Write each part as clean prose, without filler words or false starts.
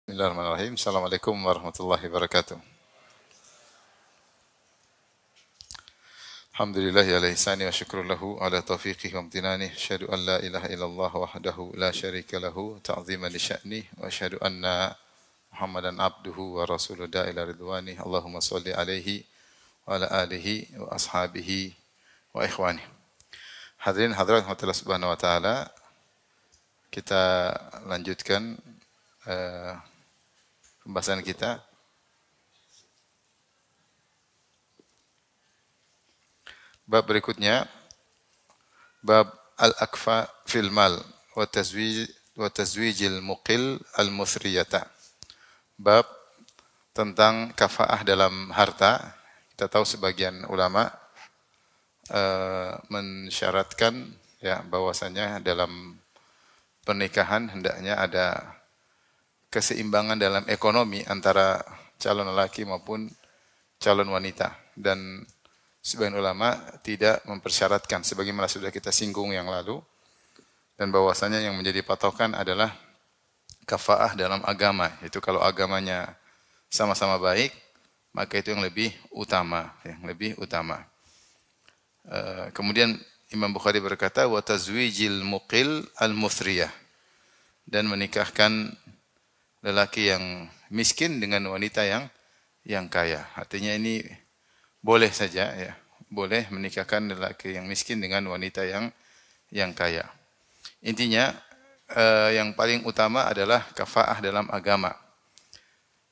Bismillahirrahmanirrahim. Assalamualaikum warahmatullahi wabarakatuh. Alhamdulillahi ala ihsani wa syukru lahu ala taufiqihi wa amtinani. Asyhadu an la ilaha illallah wahdahu la syarika lahu ta'ziman li sya'ni wa asyhadu anna Muhammadan abduhu wa rasuluhu da'ila ridwani. Allahumma shalli alaihi wa ala alihi wa ashabihi wa ikhwani. Hadirin hadirat rahmatullah subhanahu wa ta'ala, kita lanjutkan pembahasan kita. Bab berikutnya, bab al-akfa fil mal wa tazwijil muqil al-musriyata. Bab tentang kafaah dalam harta. Kita tahu sebagian ulama mensyaratkan ya bahwasanya dalam pernikahan hendaknya ada keseimbangan dalam ekonomi antara calon lelaki maupun calon wanita, dan sebagian ulama tidak mempersyaratkan sebagaimana sudah kita singgung yang lalu, dan bahwasanya yang menjadi patokan adalah kafaah dalam agama. Itu kalau agamanya sama-sama baik, maka itu yang lebih utama, Kemudian Imam Bukhari berkata wa tazwijil muqil al-musriyah, dan menikahkan lelaki yang miskin dengan wanita yang kaya. Artinya ini boleh saja ya, boleh menikahkan lelaki yang miskin dengan wanita yang kaya. Intinya yang paling utama adalah kafaah dalam agama.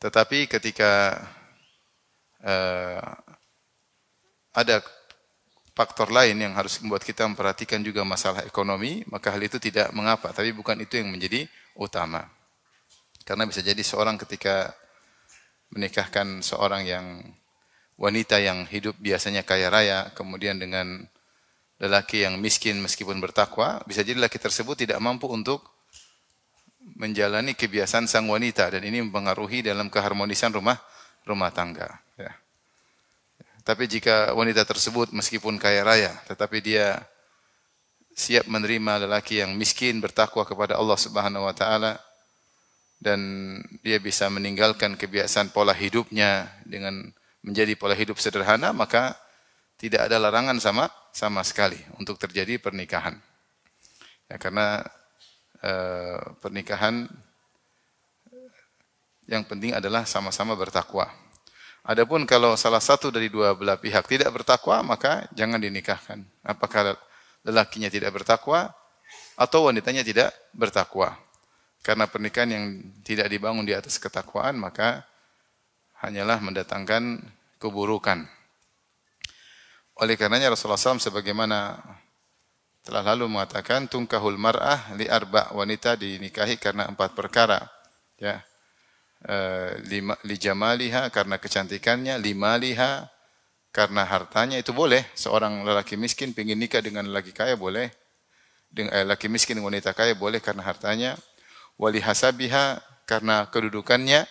Tetapi ketika ada faktor lain yang harus membuat kita memperhatikan juga masalah ekonomi, maka hal itu tidak mengapa, tapi bukan itu yang menjadi utama. Karena bisa jadi seorang ketika menikahkan seorang wanita yang hidup biasanya kaya raya, kemudian dengan lelaki yang miskin meskipun bertakwa, bisa jadi lelaki tersebut tidak mampu untuk menjalani kebiasaan sang wanita, dan ini mempengaruhi dalam keharmonisan rumah tangga. Ya. Tapi jika wanita tersebut meskipun kaya raya, tetapi dia siap menerima lelaki yang miskin bertakwa kepada Allah Subhanahu wa taala, dan dia bisa meninggalkan kebiasaan pola hidupnya dengan menjadi pola hidup sederhana, maka tidak ada larangan sama sekali untuk terjadi pernikahan. Ya, karena pernikahan yang penting adalah sama-sama bertakwa. Adapun kalau salah satu dari dua belah pihak tidak bertakwa, maka jangan dinikahkan. Apakah lelakinya tidak bertakwa atau wanitanya tidak bertakwa. Karena pernikahan yang tidak dibangun di atas ketakwaan, maka hanyalah mendatangkan keburukan. Oleh karenanya Rasulullah SAW sebagaimana telah lalu mengatakan, tungkahul mar'ah li arba', wanita dinikahi karena 4 perkara. Ya. Li jamaliha, karena kecantikannya, limaliha, karena hartanya. Itu boleh, seorang lelaki miskin ingin nikah dengan lelaki kaya boleh, lelaki miskin dengan wanita kaya boleh karena hartanya. Wali hasabiha, karena kedudukannya,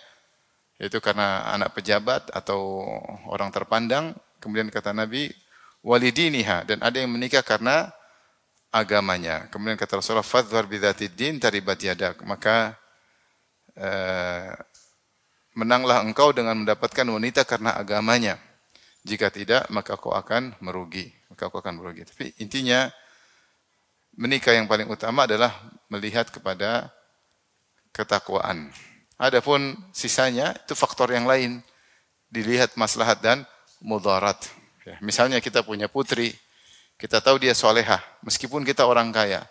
yaitu karena anak pejabat atau orang terpandang. Kemudian kata Nabi, walidiniha, dan ada yang menikah karena agamanya. Kemudian kata Rasulullah, fadhfar bidzatid din taribat yadak, maka menanglah engkau dengan mendapatkan wanita karena agamanya. Jika tidak, maka kau akan merugi. Tapi intinya menikah yang paling utama adalah melihat kepada ketakwaan. Adapun sisanya itu faktor yang lain, dilihat maslahat dan mudarat. Ya, misalnya kita punya putri, kita tahu dia solehah, meskipun kita orang kaya,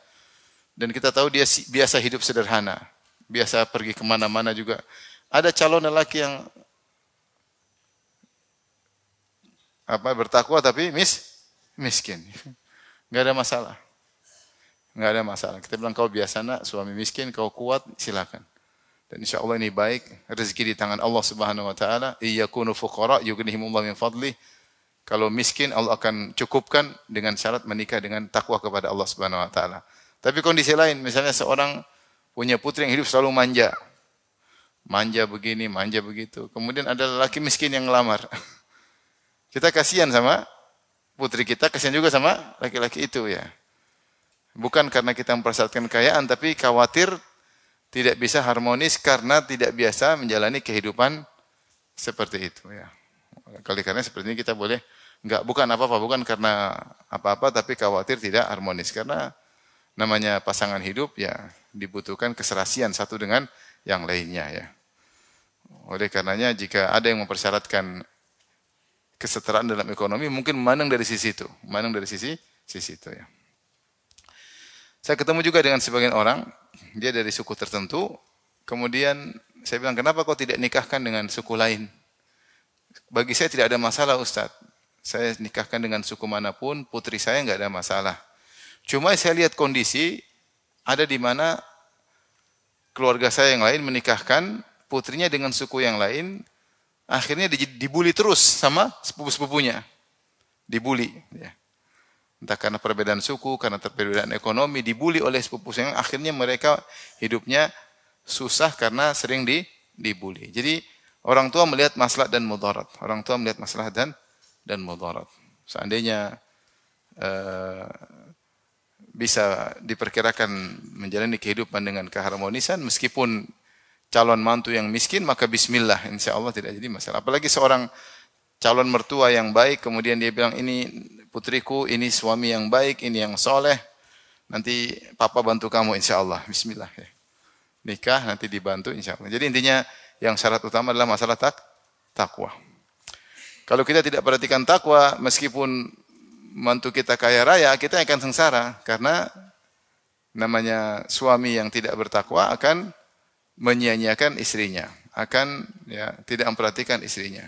dan kita tahu dia biasa hidup sederhana, biasa pergi kemana-mana juga. Ada calon lelaki yang bertakwa tapi miskin, nggak ada masalah. Enggak ada masalah. Kita bilang kau biasa nak, suami miskin, kau kuat, silakan. Dan insya Allah ini baik, rezeki di tangan Allah Subhanahu wa taala. Iyakunu fuqara yughnihimullah min fadli. Kalau miskin Allah akan cukupkan dengan syarat menikah dengan takwa kepada Allah Subhanahu wa taala. Tapi kondisi lain, misalnya seorang punya putri yang hidup selalu manja. Manja begini, manja begitu. Kemudian ada lelaki miskin yang ngelamar. Kita kasihan sama putri kita, kasihan juga sama laki-laki itu ya. Bukan karena kita mempersyaratkan kekayaan, tapi khawatir tidak bisa harmonis karena tidak biasa menjalani kehidupan seperti itu ya. Karena seperti ini kita boleh bukan apa-apa, bukan karena apa-apa tapi khawatir tidak harmonis karena namanya pasangan hidup ya dibutuhkan keserasian satu dengan yang lainnya ya. Oleh karenanya jika ada yang mempersyaratkan kesetaraan dalam ekonomi mungkin memandang dari sisi itu, sisi itu ya. Saya ketemu juga dengan sebagian orang, dia dari suku tertentu, kemudian saya bilang, kenapa kau tidak nikahkan dengan suku lain? Bagi saya tidak ada masalah Ustaz. Saya nikahkan dengan suku manapun, putri saya enggak ada masalah. Cuma saya lihat kondisi, ada di mana keluarga saya yang lain menikahkan putrinya dengan suku yang lain, akhirnya dibuli terus sama sepupu-sepupunya. Dibuli. Ya. Entah karena perbedaan suku, karena perbedaan ekonomi, dibuli oleh sepupu yang akhirnya mereka hidupnya susah karena sering dibuli. Jadi orang tua melihat maslahat dan mudarat. Orang tua melihat maslahat dan mudarat. Seandainya bisa diperkirakan menjalani kehidupan dengan keharmonisan, meskipun calon mantu yang miskin, maka bismillah, insya Allah tidak jadi masalah. Apalagi seorang calon mertua yang baik, kemudian dia bilang, ini putriku, ini suami yang baik, ini yang soleh, nanti papa bantu kamu insya Allah, bismillah. Ya. Nikah nanti dibantu insya Allah. Jadi intinya yang syarat utama adalah masalah takwa. Kalau kita tidak perhatikan takwa, meskipun mantu kita kaya raya, kita akan sengsara, karena namanya suami yang tidak bertakwa akan menyia-nyiakan istrinya, akan tidak memperhatikan istrinya.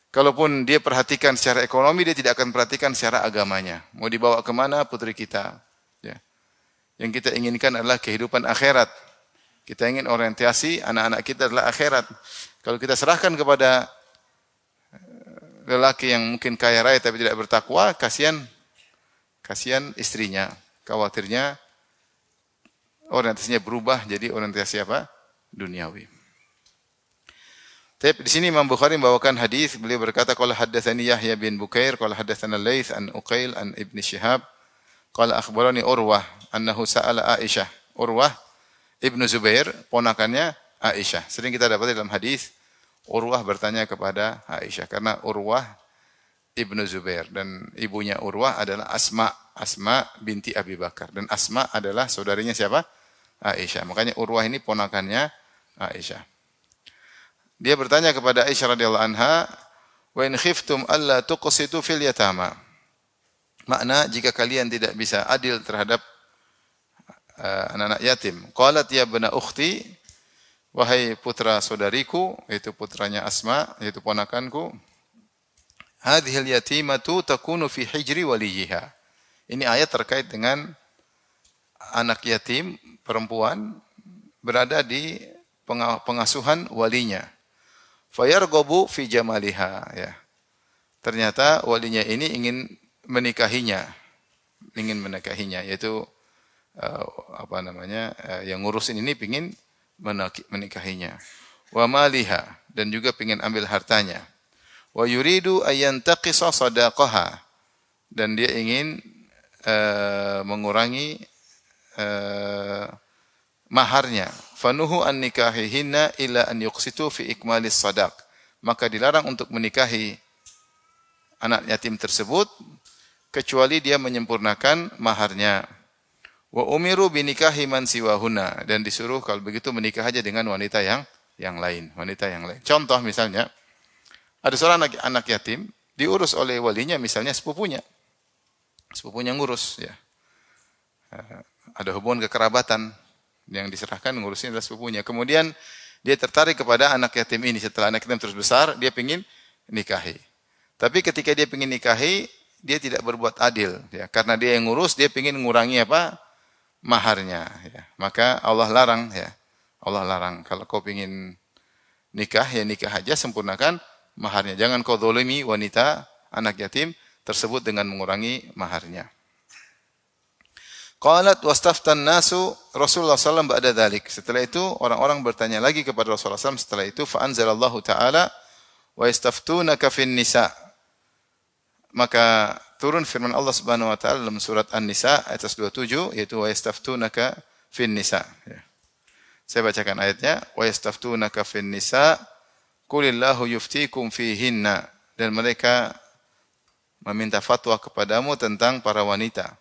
Kalaupun dia perhatikan secara ekonomi, dia tidak akan perhatikan secara agamanya. Mau dibawa kemana putri kita? Ya. Yang kita inginkan adalah kehidupan akhirat. Kita ingin orientasi anak-anak kita adalah akhirat. Kalau kita serahkan kepada lelaki yang mungkin kaya raya tapi tidak bertakwa, kasihan istrinya. Khawatirnya orientasinya berubah jadi orientasi apa? Duniawi. Tapi di sini Imam Bukhari membawakan hadis, beliau berkata, qala haddatsani Yahya bin Bukair, qala haddatsana Laits an Uqail an Ibnu Syihab, qala akhbarani Urwah annahu sa'ala Aisyah. Urwah Ibnu Zubair, ponakannya Aisyah. Sering kita dapat dalam hadis Urwah bertanya kepada Aisyah karena Urwah Ibnu Zubair dan ibunya Urwah adalah Asma binti Abi Bakar, dan Asma adalah saudarinya siapa? Aisyah. Makanya Urwah ini ponakannya Aisyah. Dia bertanya kepada Aisyah radhiyallahu anha, "Wa in khiftum alla tuqsitu fil yatama." Makna jika kalian tidak bisa adil terhadap anak-anak yatim. Qalat ya bana ukhti, wahai putra saudariku, yaitu putranya Asma, yaitu ponakanku. Hadhil yatimatu takunu fi hijri waliyiha. Ini ayat terkait dengan anak yatim perempuan berada di pengasuhan walinya. Fayarghabu fi jamaliha, ya. Ternyata walinya ini ingin menikahinya, yaitu yang ngurusin ini ingin menikahinya. Wa maliha, dan juga ingin ambil hartanya. Wa yuridu ayyantaqisa sadaqaha, dan dia ingin mengurangi maharnya. Fanuhu an nikahihinna ila an yuqsitu fi ikmalis sadaq. Maka dilarang untuk menikahi anak yatim tersebut kecuali dia menyempurnakan maharnya. Wa umiru binikahi man siwahuna, dan disuruh kalau begitu menikah aja dengan wanita yang lain. Contoh misalnya, ada seorang anak yatim diurus oleh walinya, misalnya sepupunya ngurus, ya. Ada hubungan kekerabatan yang diserahkan ngurusin adalah sepupunya. Kemudian dia tertarik kepada anak yatim ini. Setelah anak yatim terus besar, dia ingin nikahi. Tapi ketika dia ingin nikahi, dia tidak berbuat adil, ya. Karena dia yang ngurus, dia ingin mengurangi maharnya, ya. Maka Allah larang, ya. Allah larang, kalau kau ingin nikah, ya nikah aja, sempurnakan maharnya. Jangan kau zalimi wanita anak yatim tersebut dengan mengurangi maharnya. Qalat wastaftan nasu Rasulullah sallallahu ba'da dzalik. Setelah itu orang-orang bertanya lagi kepada Rasulullah sallallahu setelah itu fa anzalallahu ta'ala wa yastaftunaka fin nisa. Maka turun firman Allah Subhanahu wa taala dalam surat An-Nisa ayat 27, yaitu wa yastaftunaka fin nisa, ya. Saya bacakan ayatnya, wa yastaftunaka fin nisa qulillahu yuftikum fihinna, dan mereka meminta fatwa kepadamu tentang para wanita.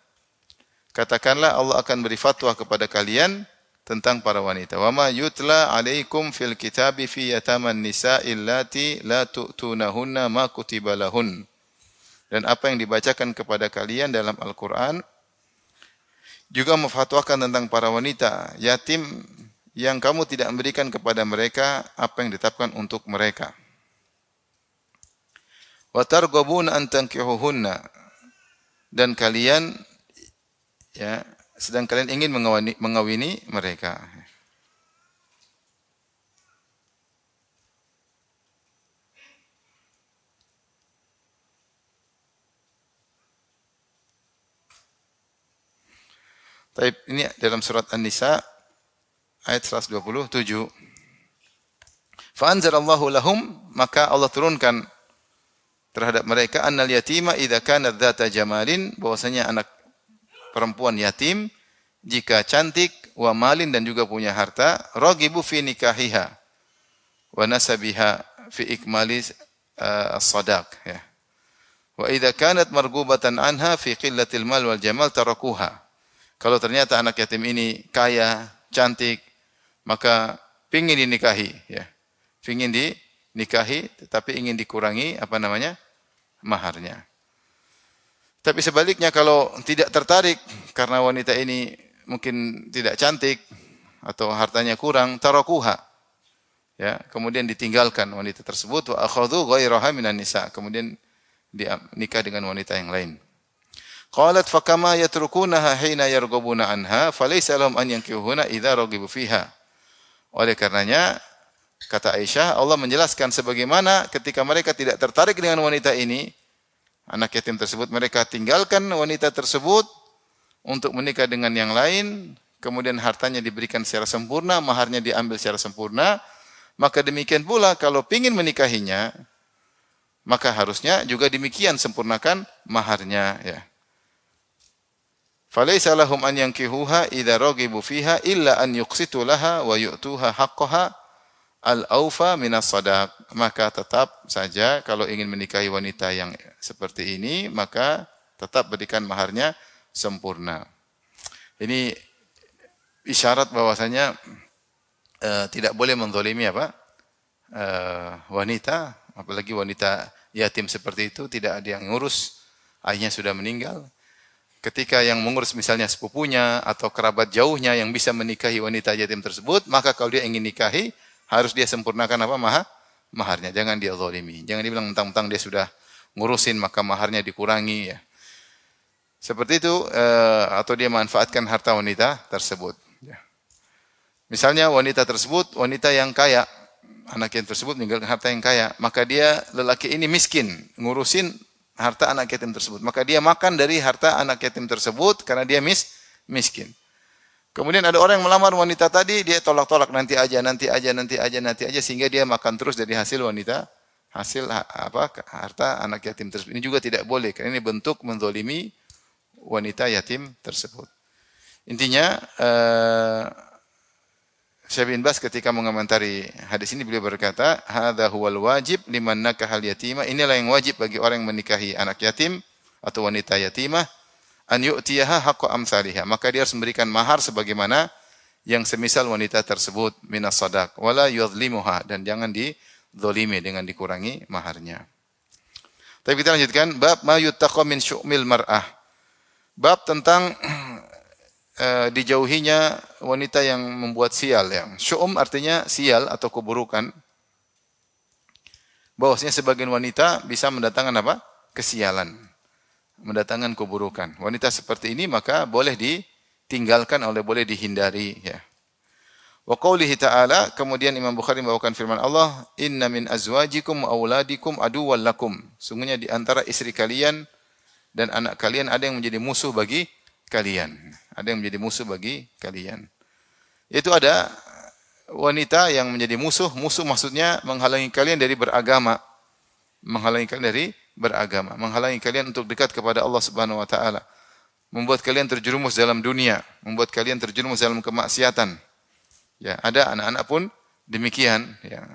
Katakanlah Allah akan beri fatwa kepada kalian tentang para wanita. Wa ma yutla alaikum fil kitabi fi yataman nisa illati la tu'tunahunna ma kutiba lahun. Dan apa yang dibacakan kepada kalian dalam Al-Qur'an juga memfatwakan tentang para wanita yatim yang kamu tidak memberikan kepada mereka apa yang ditetapkan untuk mereka. Wa targhabuna an tankihuhunna, dan kalian sedang kalian ingin mengawini mereka. Taib, ini dalam surat An-Nisa ayat 127. Fa anzalallahu lahum, maka Allah turunkan terhadap mereka annal yatima idza kana dzata jamalin, bahwasanya anak perempuan yatim jika cantik, wa malin, dan juga punya harta, ragibu fi nikahiha wa nasabiha fi ikmali as-sadaq, ya. Wa idza kanat marghubatan anha fi qillatil mal wal jamal tarakuha. Kalau ternyata anak yatim ini kaya, cantik, maka pingin dinikahi, ya. Pingin dinikahi tetapi ingin dikurangi maharnya. Tapi sebaliknya kalau tidak tertarik karena wanita ini mungkin tidak cantik atau hartanya kurang, tarakuha. Ya, kemudian ditinggalkan wanita tersebut, wa akhadhu ghairaha minan nisa, kemudian dia nikah dengan wanita yang lain. Qalat fakama yatrukunaha hina yarghabuna anha falaysa lahum an yankihuhuna idza raghibu fiha. Oleh karenanya kata Aisyah, Allah menjelaskan sebagaimana ketika mereka tidak tertarik dengan wanita ini, anak yatim tersebut, mereka tinggalkan wanita tersebut untuk menikah dengan yang lain, kemudian hartanya diberikan secara sempurna, maharnya diambil secara sempurna, maka demikian pula kalau ingin menikahinya, maka harusnya juga demikian sempurnakan maharnya, ya. Falaysa lahum an yankihuha idza raghibu fiha illa an yuqsitu laha wa yu'tuha haqqaha al-aufa minas sadaq. Maka tetap saja kalau ingin menikahi wanita yang seperti ini, maka tetap berikan maharnya sempurna. Ini isyarat bahwasanya tidak boleh menzalimi wanita, apalagi wanita yatim seperti itu, tidak ada yang ngurus, ayahnya sudah meninggal. Ketika yang mengurus misalnya sepupunya atau kerabat jauhnya yang bisa menikahi wanita yatim tersebut, maka kalau dia ingin nikahi, harus dia sempurnakan maharnya. Jangan dia zalimi. Jangan dibilang mentang-mentang dia sudah ngurusin maka maharnya dikurangi, ya. Seperti itu, atau dia manfaatkan harta wanita tersebut, ya. Misalnya wanita tersebut wanita yang kaya, anak yatim tersebut meninggalkan harta yang kaya, maka dia lelaki ini miskin ngurusin harta anak yatim tersebut, maka dia makan dari harta anak yatim tersebut karena dia miskin. Kemudian ada orang yang melamar wanita tadi, dia tolak-tolak, nanti aja, sehingga dia makan terus dari hasil harta anak yatim tersebut. Ini juga tidak boleh, karena ini bentuk menzalimi wanita yatim tersebut. Intinya, Syekh bin Baz ketika mengomentari hadis ini, beliau berkata, hadza huwal wajib liman nakahal yatima. Inilah yang wajib bagi orang yang menikahi anak yatim atau wanita yatimah, an yu'tiyaha haqqa amsalihha. Maka dia harus memberikan mahar sebagaimana yang semisal wanita tersebut minas sadaq, wala yuzlimuha, dan jangan dizalimi dengan dikurangi maharnya. Tapi kita lanjutkan bab ma yuttaqa min syu'mil mar'ah. Bab tentang dijauhinya wanita yang membuat sial, ya. Syu'um artinya sial atau keburukan. Bahwasanya sebagian wanita bisa mendatangkan kesialan, mendatangkan keburukan. Wanita seperti ini maka boleh ditinggalkan, boleh dihindari, ya. Wa qaulihi ta'ala, kemudian Imam Bukhari membawakan firman Allah, inna min azwajikum wa auladikum aduwwal lakum. Sungguhnya di antara istri kalian dan anak kalian ada yang menjadi musuh bagi kalian. Ada yang menjadi musuh bagi kalian. Itu ada wanita yang menjadi musuh. Musuh maksudnya menghalangi kalian dari beragama. Menghalangi kalian dari beragama. Menghalangi kalian untuk dekat kepada Allah Subhanahu wa taala. Membuat kalian terjerumus dalam dunia, membuat kalian terjerumus dalam kemaksiatan. Ya, ada anak-anak pun demikian, ya.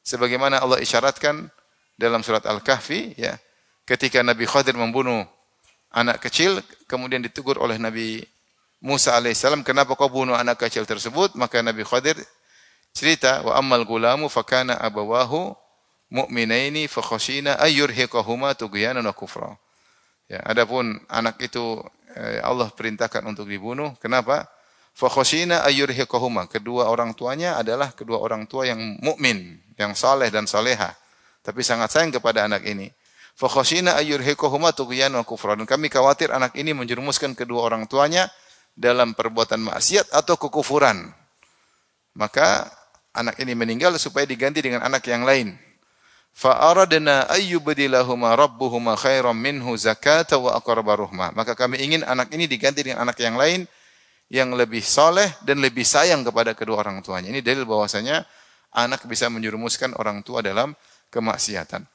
Sebagaimana Allah isyaratkan dalam surat Al-Kahfi, ya, ketika Nabi Khadir membunuh anak kecil, kemudian ditegur oleh Nabi Musa alaihissalam, kenapa kau bunuh anak kecil tersebut? Maka Nabi Khadir cerita, wa ammal gulamu fakana abawahu mu'minaini fakhashina ayyurhiqahuma tughyanan wa kufra. Ya, adapun anak itu Allah perintahkan untuk dibunuh. Kenapa? Fakhashina ayyurhiqahuma. Kedua orang tuanya adalah kedua orang tua yang mukmin, yang saleh dan salehah, tapi sangat sayang kepada anak ini. Fakhashina ayyurhiqahuma tughyanan wa kufra. Dan kami khawatir anak ini menjerumuskan kedua orang tuanya dalam perbuatan maksiat atau kekufuran. Maka anak ini meninggal supaya diganti dengan anak yang lain. Fa aradna ayyubdilahuma rabbuhuma khairam minhu zakata wa aqraba ruhma. Maka kami ingin anak ini diganti dengan anak yang lain yang lebih saleh dan lebih sayang kepada kedua orang tuanya. Ini dalil bahwasanya anak bisa menjerumuskan orang tua dalam kemaksiatan.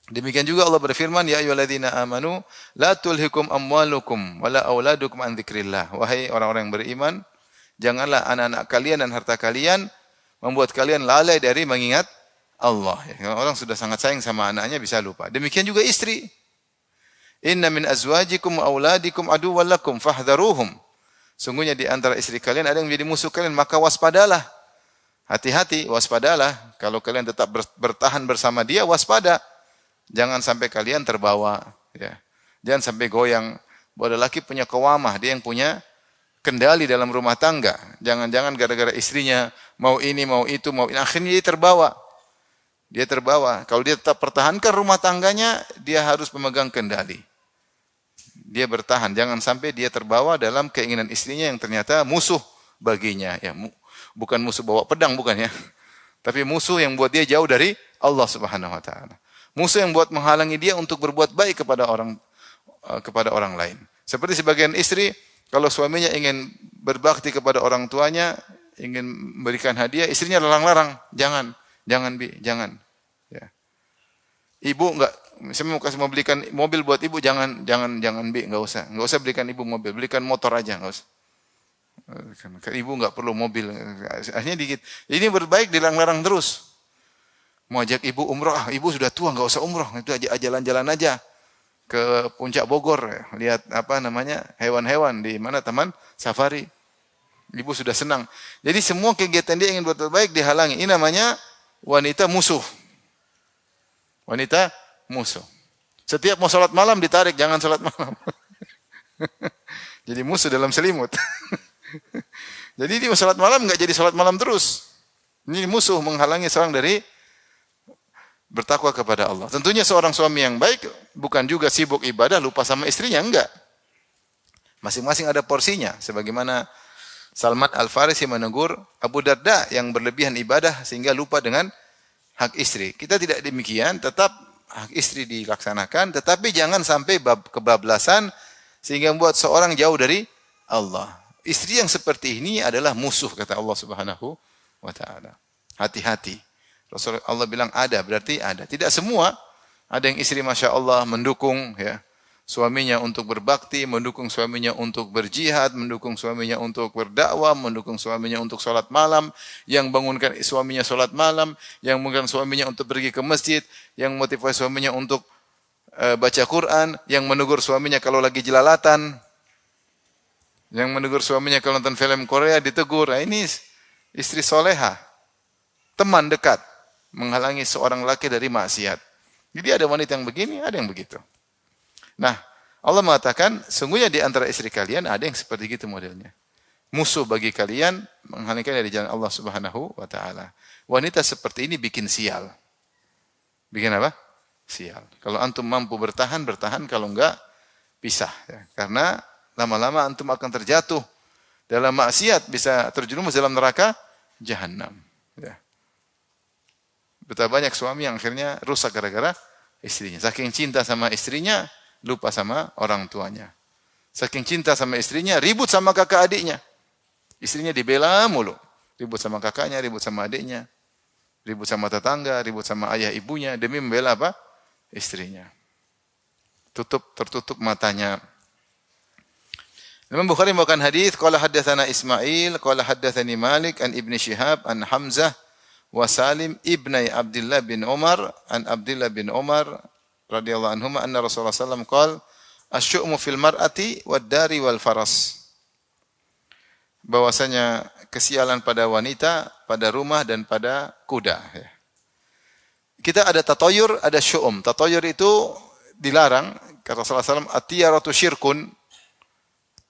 Demikian juga Allah berfirman, ya ayyuhalladzina amanu la tulhikum amwalukum wala auladukum an dzikrillah. Wahai orang-orang yang beriman, janganlah anak-anak kalian dan harta kalian membuat kalian lalai dari mengingat Allah. Orang sudah sangat sayang sama anaknya bisa lupa. Demikian juga istri. Inna min azwajikum wa auladikum aduwwan lakum fahdharuhum. Sungguhnya di antara istri kalian ada yang menjadi musuh kalian, maka waspadalah. Hati-hati, waspadalah. Kalau kalian tetap bertahan bersama dia, waspada. Jangan sampai kalian terbawa, ya. Jangan sampai goyang. Bahwa lelaki punya qawamah, dia yang punya kendali dalam rumah tangga. Jangan-jangan gara-gara istrinya mau ini, mau itu, mau ini, akhirnya dia terbawa. Dia terbawa. Kalau dia tetap pertahankan rumah tangganya, dia harus memegang kendali. Dia bertahan. Jangan sampai dia terbawa dalam keinginan istrinya yang ternyata musuh baginya. Ya, bukan musuh bawa pedang, bukan ya. Tapi musuh yang buat dia jauh dari Allah Subhanahu Wa Taala. Musuh yang buat menghalangi dia untuk berbuat baik kepada orang lain. Seperti sebagian istri, kalau suaminya ingin berbakti kepada orang tuanya, ingin memberikan hadiah, istrinya larang-larang, jangan Bi, jangan. Ya. Ibu enggak, saya mau belikan mobil buat ibu, jangan Bi, enggak usah belikan ibu mobil, belikan motor aja, enggak usah. Ibu enggak perlu mobil, akhirnya dikit. Ini berbaik dilarang-larang terus. Mau ajak ibu umroh, ibu sudah tua, enggak usah umroh, itu aja jalan-jalan aja ke Puncak Bogor, lihat hewan-hewan di mana taman safari. Ibu sudah senang. Jadi semua kegiatan dia ingin buat baik dihalangi. Ini namanya wanita musuh. Wanita musuh. Setiap mau sholat malam ditarik, jangan sholat malam. Jadi musuh dalam selimut. Jadi dia sholat malam enggak jadi sholat malam terus. Ini musuh menghalangi seorang dari bertakwa kepada Allah. Tentunya seorang suami yang baik bukan juga sibuk ibadah lupa sama istrinya, enggak. Masing-masing ada porsinya. Sebagaimana Salman Al-Farisi menegur Abu Darda yang berlebihan ibadah sehingga lupa dengan hak istri. Kita tidak demikian, tetap hak istri dilaksanakan, tetapi jangan sampai kebablasan sehingga membuat seorang jauh dari Allah. Istri yang seperti ini adalah musuh, kata Allah Subhanahu wa Ta'ala. Hati-hati. Rasulullah Allah bilang ada, berarti ada. Tidak semua. Ada yang istri Masya Allah mendukung ya suaminya untuk berbakti, mendukung suaminya untuk berjihad, mendukung suaminya untuk berdakwah, mendukung suaminya untuk sholat malam, yang bangunkan suaminya sholat malam, yang bangunkan suaminya untuk pergi ke masjid, yang motivasi suaminya untuk baca Quran, yang menegur suaminya kalau lagi jelalatan, yang menegur suaminya kalau nonton film Korea ditegur. Nah, ini istri soleha, teman dekat, menghalangi seorang laki dari maksiat. Jadi ada wanita yang begini, ada yang begitu. Nah, Allah mengatakan, sungguhnya di antara istri kalian ada yang seperti itu modelnya. Musuh bagi kalian, menghalangi dari jalan Allah Subhanahu wa Ta'ala. Wanita seperti ini bikin sial. Bikin apa? Sial. Kalau antum mampu bertahan, bertahan. Kalau enggak, pisah. Ya. Karena lama-lama antum akan terjatuh dalam maksiat, bisa terjerumus dalam neraka Jahannam. Ya. Betapa banyak suami yang akhirnya rusak gara-gara istrinya. Saking cinta sama istrinya, lupa sama orang tuanya. Saking cinta sama istrinya, ribut sama kakak adiknya. Istrinya dibela mulu. Ribut sama kakaknya, ribut sama adiknya. Ribut sama tetangga, ribut sama ayah ibunya. Demi membela apa? Istrinya. Tertutup matanya. Imam Bukhari membawakan hadis, qala haddatsana Ismail, qala haddatsani Malik an Ibnu Syihab an Hamzah wa Salim ibni Abdullah bin Umar an Abdullah bin Umar radhiyallahu anhuma anna Rasulullah sallallahu alaihi wasallam qala asy-syu'mu fil mar'ati wad-dari wal faras. Bahwasanya kesialan pada wanita, pada rumah dan pada kuda. Kita ada tatoyur, ada syu'um. Tatoyur itu dilarang, kata Rasulullah SAW, atiyaratu syirkun.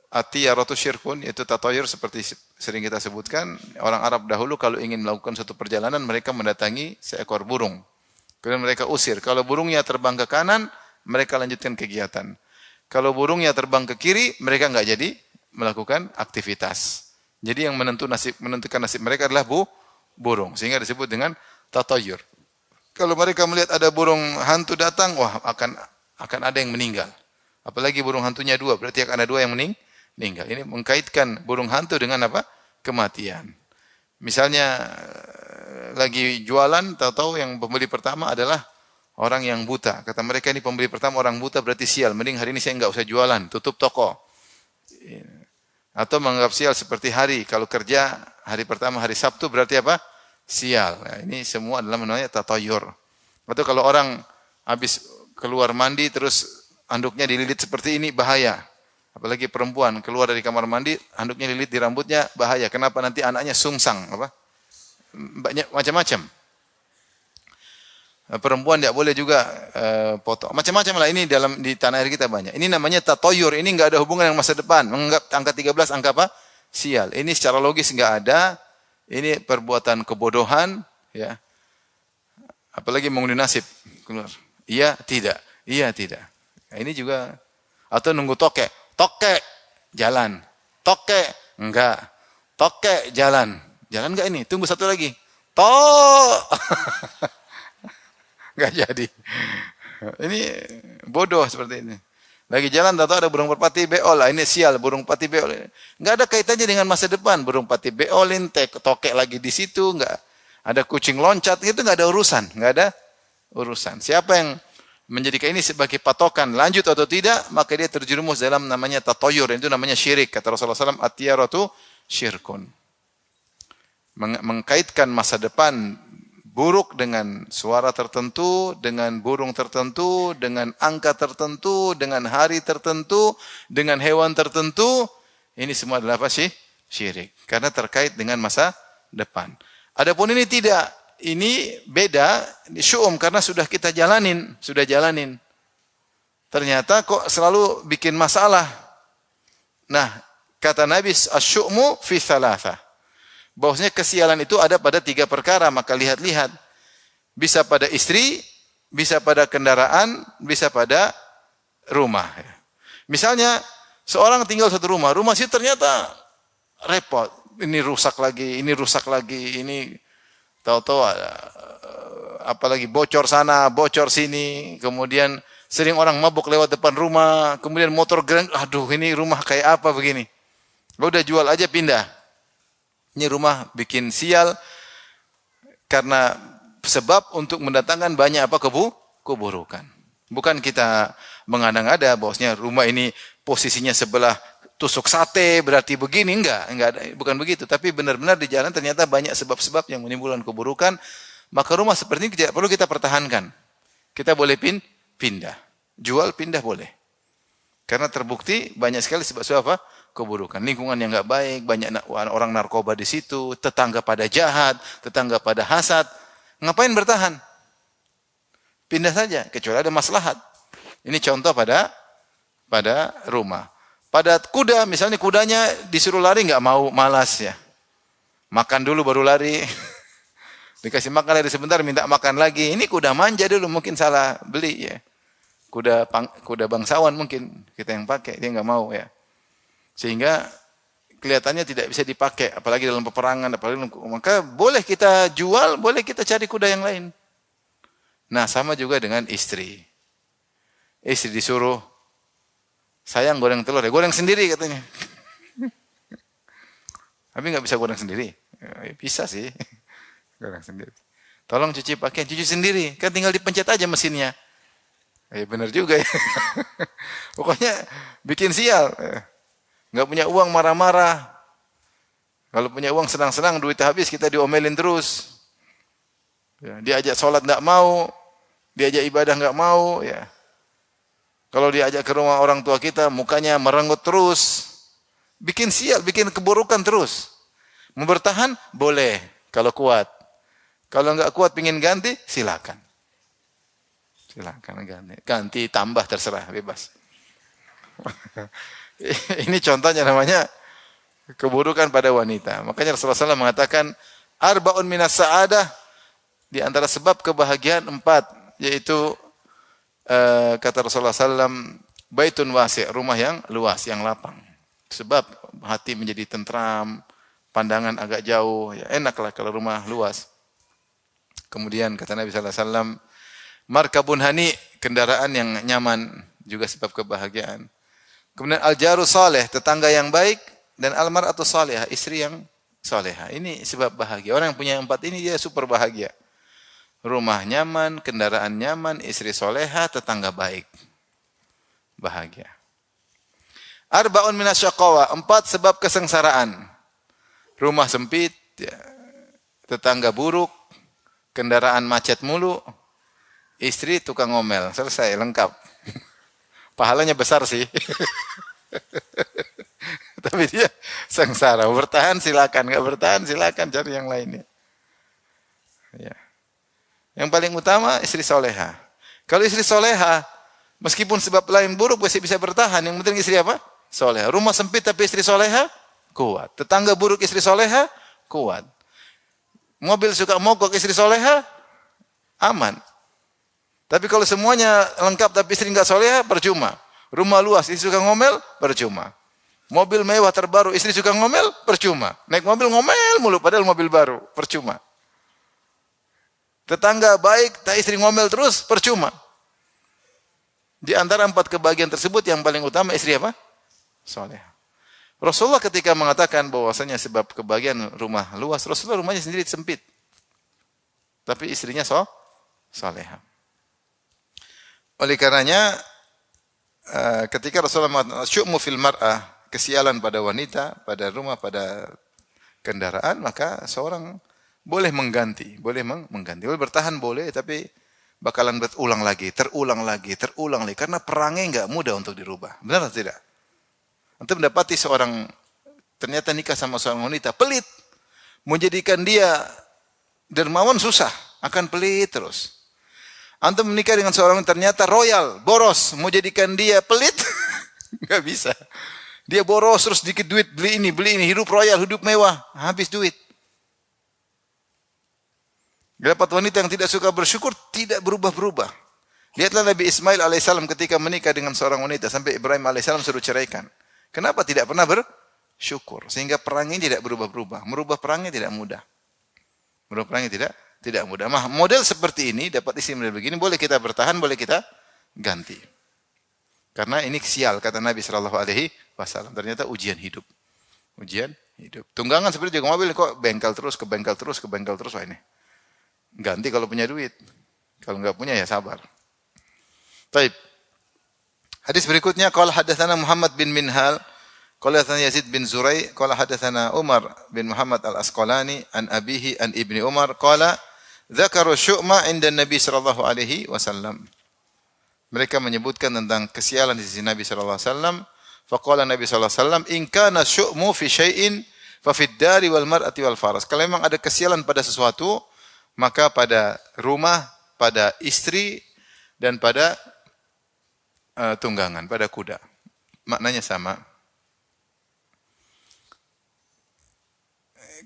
Atiyaratu syirkun, yaitu tatoyur seperti sering kita sebutkan. Orang Arab dahulu kalau ingin melakukan suatu perjalanan, mereka mendatangi seekor burung. Kemudian mereka usir. Kalau burungnya terbang ke kanan, mereka lanjutkan kegiatan. Kalau burungnya terbang ke kiri, mereka enggak jadi melakukan aktivitas. Jadi yang menentukan nasib mereka adalah burung. Sehingga disebut dengan tatoyur. Kalau mereka melihat ada burung hantu datang, wah akan ada yang meninggal. Apalagi burung hantunya dua, berarti akan ada dua yang meninggal. Ini mengkaitkan burung hantu dengan apa? Kematian. Misalnya lagi jualan, tahu-tahu yang pembeli pertama adalah orang yang buta. Kata mereka ini pembeli pertama orang buta berarti sial. Mending hari ini saya enggak usah jualan, tutup toko. Atau menganggap sial seperti hari. Kalau kerja hari pertama hari Sabtu berarti apa? Sial. Nah, ini semua adalah namanya tatoyur. Atau kalau orang habis keluar mandi terus handuknya dililit seperti ini bahaya. Apalagi perempuan keluar dari kamar mandi, handuknya dililit di rambutnya bahaya. Kenapa? Nanti anaknya sungsang, apa? Banyak macam-macam. Perempuan tidak boleh juga potong. Macam-macam lah ini di tanah air kita banyak. Ini namanya tatoyur. Ini enggak ada hubungan dengan masa depan. Menganggap angka 13 angka apa? Sial. Ini secara logis enggak ada. Ini perbuatan kebodohan, ya. Apalagi mengundi nasib keluar. Iya, tidak. Iya, tidak. Nah, ini juga atau nunggu tokek. Tokek jalan. Tokek enggak. Tokek jalan. Jalan enggak ini? Tunggu satu lagi. Enggak jadi. Ini bodoh seperti ini. Lagi jalan tahu ada burung merpati beol lah. Ini sial burung merpati beol. Enggak ada kaitannya dengan masa depan. Burung merpati beolin, tokek lagi di situ, enggak. Ada kucing loncat, itu enggak ada urusan, enggak ada urusan. Siapa yang menjadikan ini sebagai patokan lanjut atau tidak, maka dia terjerumus dalam namanya tatoyur, itu namanya syirik. Kata Rasulullah SAW, atiyaratu syirkun. Mengkaitkan masa depan buruk dengan suara tertentu, dengan burung tertentu, dengan angka tertentu, dengan hari tertentu, dengan hewan tertentu, ini semua adalah apa sih? Syirik. Karena terkait dengan masa depan. Adapun ini tidak. Ini beda, syu'um karena sudah kita jalanin, Ternyata kok selalu bikin masalah. Nah, kata Nabi, asy-syu'mu fi tsalatsa. Bahwasanya kesialan itu ada pada 3 perkara, maka lihat-lihat. Bisa pada istri, bisa pada kendaraan, bisa pada rumah. Misalnya, seorang tinggal satu rumah itu ternyata repot. Ini rusak lagi, ini tahu-tahu apalagi bocor sana, bocor sini, kemudian sering orang mabuk lewat depan rumah, kemudian motor gereng, aduh ini rumah kayak apa begini. Udah jual aja pindah. Ini rumah bikin sial karena sebab untuk mendatangkan banyak apa keburukan. Bukan kita mengada-ngada bahwasanya rumah ini posisinya sebelah tusuk sate berarti begini, enggak ada, bukan begitu, tapi benar-benar di jalan ternyata banyak sebab-sebab yang menimbulkan keburukan, maka rumah seperti ini tidak perlu kita pertahankan. Kita boleh pindah. Jual pindah boleh. Karena terbukti banyak sekali sebab-sebab apa? Keburukan. Lingkungan yang enggak baik, banyak orang narkoba di situ, tetangga pada jahat, tetangga pada hasad. Ngapain bertahan? Pindah saja, kecuali ada maslahat. Ini contoh pada rumah. Pada kuda, misalnya kudanya disuruh lari enggak mau, malas ya. Makan dulu baru lari. Dikasih makan lari sebentar minta makan lagi. Ini kuda manja dulu, mungkin salah beli ya. Kuda bangsawan mungkin kita yang pakai, dia enggak mau ya. Sehingga kelihatannya tidak bisa dipakai, apalagi dalam peperangan, maka boleh kita jual, boleh kita cari kuda yang lain. Nah, sama juga dengan istri. Istri disuruh, sayang goreng telur, ya goreng sendiri katanya. Tapi enggak bisa goreng sendiri. Ya, bisa sih. Goreng sendiri. Tolong cuci pakaian, cuci sendiri. Kan tinggal dipencet aja mesinnya. Benar juga ya. Pokoknya bikin sial. Enggak punya uang marah-marah. Kalau punya uang senang-senang, duit habis kita diomelin terus. Ya, diajak sholat enggak mau, diajak ibadah enggak mau, ya. Kalau diajak ke rumah orang tua kita, mukanya merenggut terus. Bikin sial, bikin keburukan terus. Mau bertahan? Boleh, kalau kuat. Kalau enggak kuat pingin ganti, silakan. Silakan ganti. Ganti, tambah, terserah, bebas. Ini contohnya namanya keburukan pada wanita. Makanya Rasulullah SAW mengatakan, arba'un minas sa'adah, di antara sebab kebahagiaan 4, yaitu kata Rasulullah SAW, baitun wasi', rumah yang luas, yang lapang. Sebab hati menjadi tentram, pandangan agak jauh, ya enaklah kalau rumah luas. Kemudian kata Nabi SAW, markabun hani, kendaraan yang nyaman, juga sebab kebahagiaan. Kemudian al-jaru saleh, tetangga yang baik, dan al-mar'atu salihah, istri yang salihah. Ini sebab bahagia. Orang yang punya 4 ini dia super bahagia. Rumah nyaman, kendaraan nyaman, istri soleha, tetangga baik. Bahagia. Arba'un minas syaqawa, 4 sebab kesengsaraan. Rumah sempit, ya, tetangga buruk, kendaraan macet mulu, istri tukang ngomel. Selesai, lengkap. Pahalanya besar sih. Tapi dia sengsara. Bertahan silakan, enggak bertahan silakan cari yang lainnya. Ya. Yang paling utama istri soleha. Kalau istri soleha, meskipun sebab lain buruk masih bisa bertahan. Yang penting istri apa? Soleha. Rumah sempit tapi istri soleha, kuat. Tetangga buruk istri soleha, kuat. Mobil suka mogok istri soleha, aman. Tapi kalau semuanya lengkap tapi istri enggak soleha, percuma. Rumah luas, istri suka ngomel, percuma. Mobil mewah terbaru, istri suka ngomel, percuma. Naik mobil ngomel mulu, padahal mobil baru, percuma. Tetangga baik, tak istri ngomel terus, percuma. Di antara 4 kebahagiaan tersebut, yang paling utama istri apa? Soleh. Rasulullah ketika mengatakan bahwasanya sebab kebahagiaan rumah luas, Rasulullah rumahnya sendiri sempit. Tapi istrinya soleha. Oleh karenanya, ketika Rasulullah mengatakan, syu'mu fil mar'ah, kesialan pada wanita, pada rumah, pada kendaraan, maka seorang boleh mengganti, boleh bertahan boleh, tapi bakalan berulang lagi, terulang lagi, karena perangnya enggak mudah untuk dirubah. Benar atau tidak? Antum mendapati seorang ternyata nikah sama seorang wanita pelit, menjadikan dia dermawan susah, akan pelit terus. Antum menikah dengan seorang ternyata royal, boros, mau jadikan dia pelit, enggak bisa. Dia boros terus dikit duit, beli ini, hidup royal, hidup mewah, habis duit. Dapat wanita yang tidak suka bersyukur, tidak berubah-berubah. Lihatlah Nabi Ismail alaihissalam ketika menikah dengan seorang wanita, sampai Ibrahim alaihissalam suruh ceraikan. Kenapa tidak pernah bersyukur? Sehingga perangnya tidak berubah-berubah. Merubah perangnya tidak mudah. Merubah perangnya tidak mudah. Model seperti ini, dapat istri model begini, boleh kita bertahan, boleh kita ganti. Karena ini sial, kata Nabi SAW. Ternyata ujian hidup. Ujian hidup. Tunggangan seperti juga mobil, kok bengkel terus, ke bengkel terus, wah ini. Ganti kalau punya duit. Kalau enggak punya ya sabar. Baik. Hadis berikutnya, qala hadatsana Muhammad bin Minhal, qala hadatsana Yazid bin Zurai, qala hadatsana Umar bin Muhammad al-Asqalani an abihi an ibni Umar qala dzakaru syu'ma 'inda Nabi sallallahu alaihi wasallam. Mereka menyebutkan tentang kesialan di sisi Nabi sallallahu alaihi wasallam. Faqala Nabi sallallahu alaihi wasallam, "In kana syu'mu fi syai'in fa fid dari wal mar'ati wal faras." Kalau memang ada kesialan pada sesuatu, maka pada rumah, pada istri, dan pada tunggangan, pada kuda. Maknanya sama.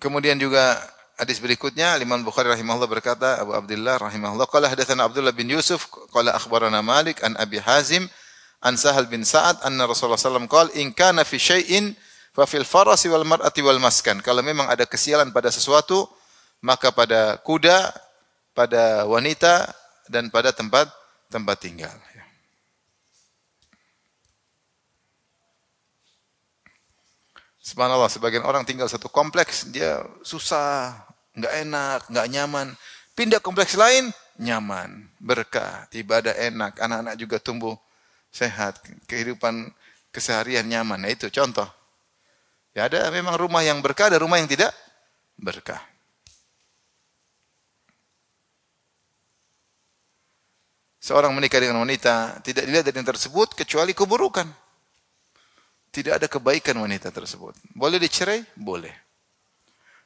Kemudian juga hadis berikutnya, Imam Bukhari rahimahullah berkata, Abu Abdullah rahimahullah, qala hadatsana Abdullah bin Yusuf, qala akhbarana Malik an Abi Hazim an Sahal bin Sa'ad anna Rasulullah sallallahu alaihi wasallam qala in kana fi syai'in fa fil farasi wal mar'ati wal maskan. Kalau memang ada kesialan pada sesuatu, maka pada kuda, pada wanita, dan pada tempat tinggal. Subhanallah, sebagian orang tinggal satu kompleks, dia susah, enggak enak, enggak nyaman. Pindah kompleks lain, nyaman, berkah, ibadah enak, anak-anak juga tumbuh sehat, kehidupan keseharian nyaman. Nah, itu contoh. Ya ada memang rumah yang berkah, ada rumah yang tidak berkah. Seorang menikah dengan wanita tidak dilihat dari yang tersebut kecuali keburukan. Tidak ada kebaikan wanita tersebut. Boleh dicerai? Boleh.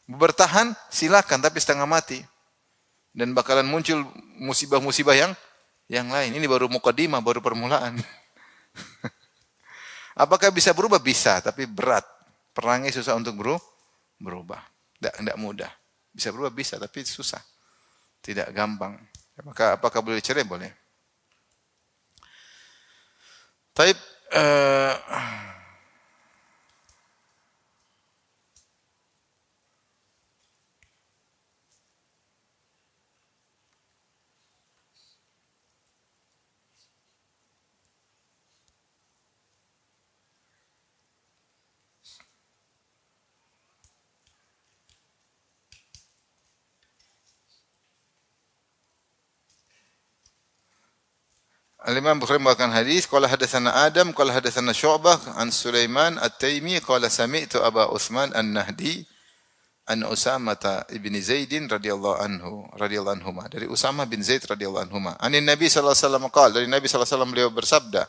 Bertahan? Silakan, tapi setengah mati. Dan bakalan muncul musibah-musibah yang lain. Ini baru mukaddimah, baru permulaan. Apakah bisa berubah? Bisa, tapi berat. Perangai susah untuk berubah. Tidak mudah. Bisa berubah? Bisa, tapi susah. Tidak gampang. Maka apakah boleh dicerai? Boleh. Taib, Al-Imam Bukhari membawakan hadis, qala hadatsana Adam, qala hadatsana Syu'bah an Sulaiman At-Taimi, qala sami'tu Aba Utsman An-Nahdi an Usamah ibn Zaid radhiyallahu anhuma. Dari Usamah bin Zaid radhiyallahu anhuma. Anin Nabi sallallahu alaihi wasallam qala, dari Nabi sallallahu alaihi wasallam beliau bersabda,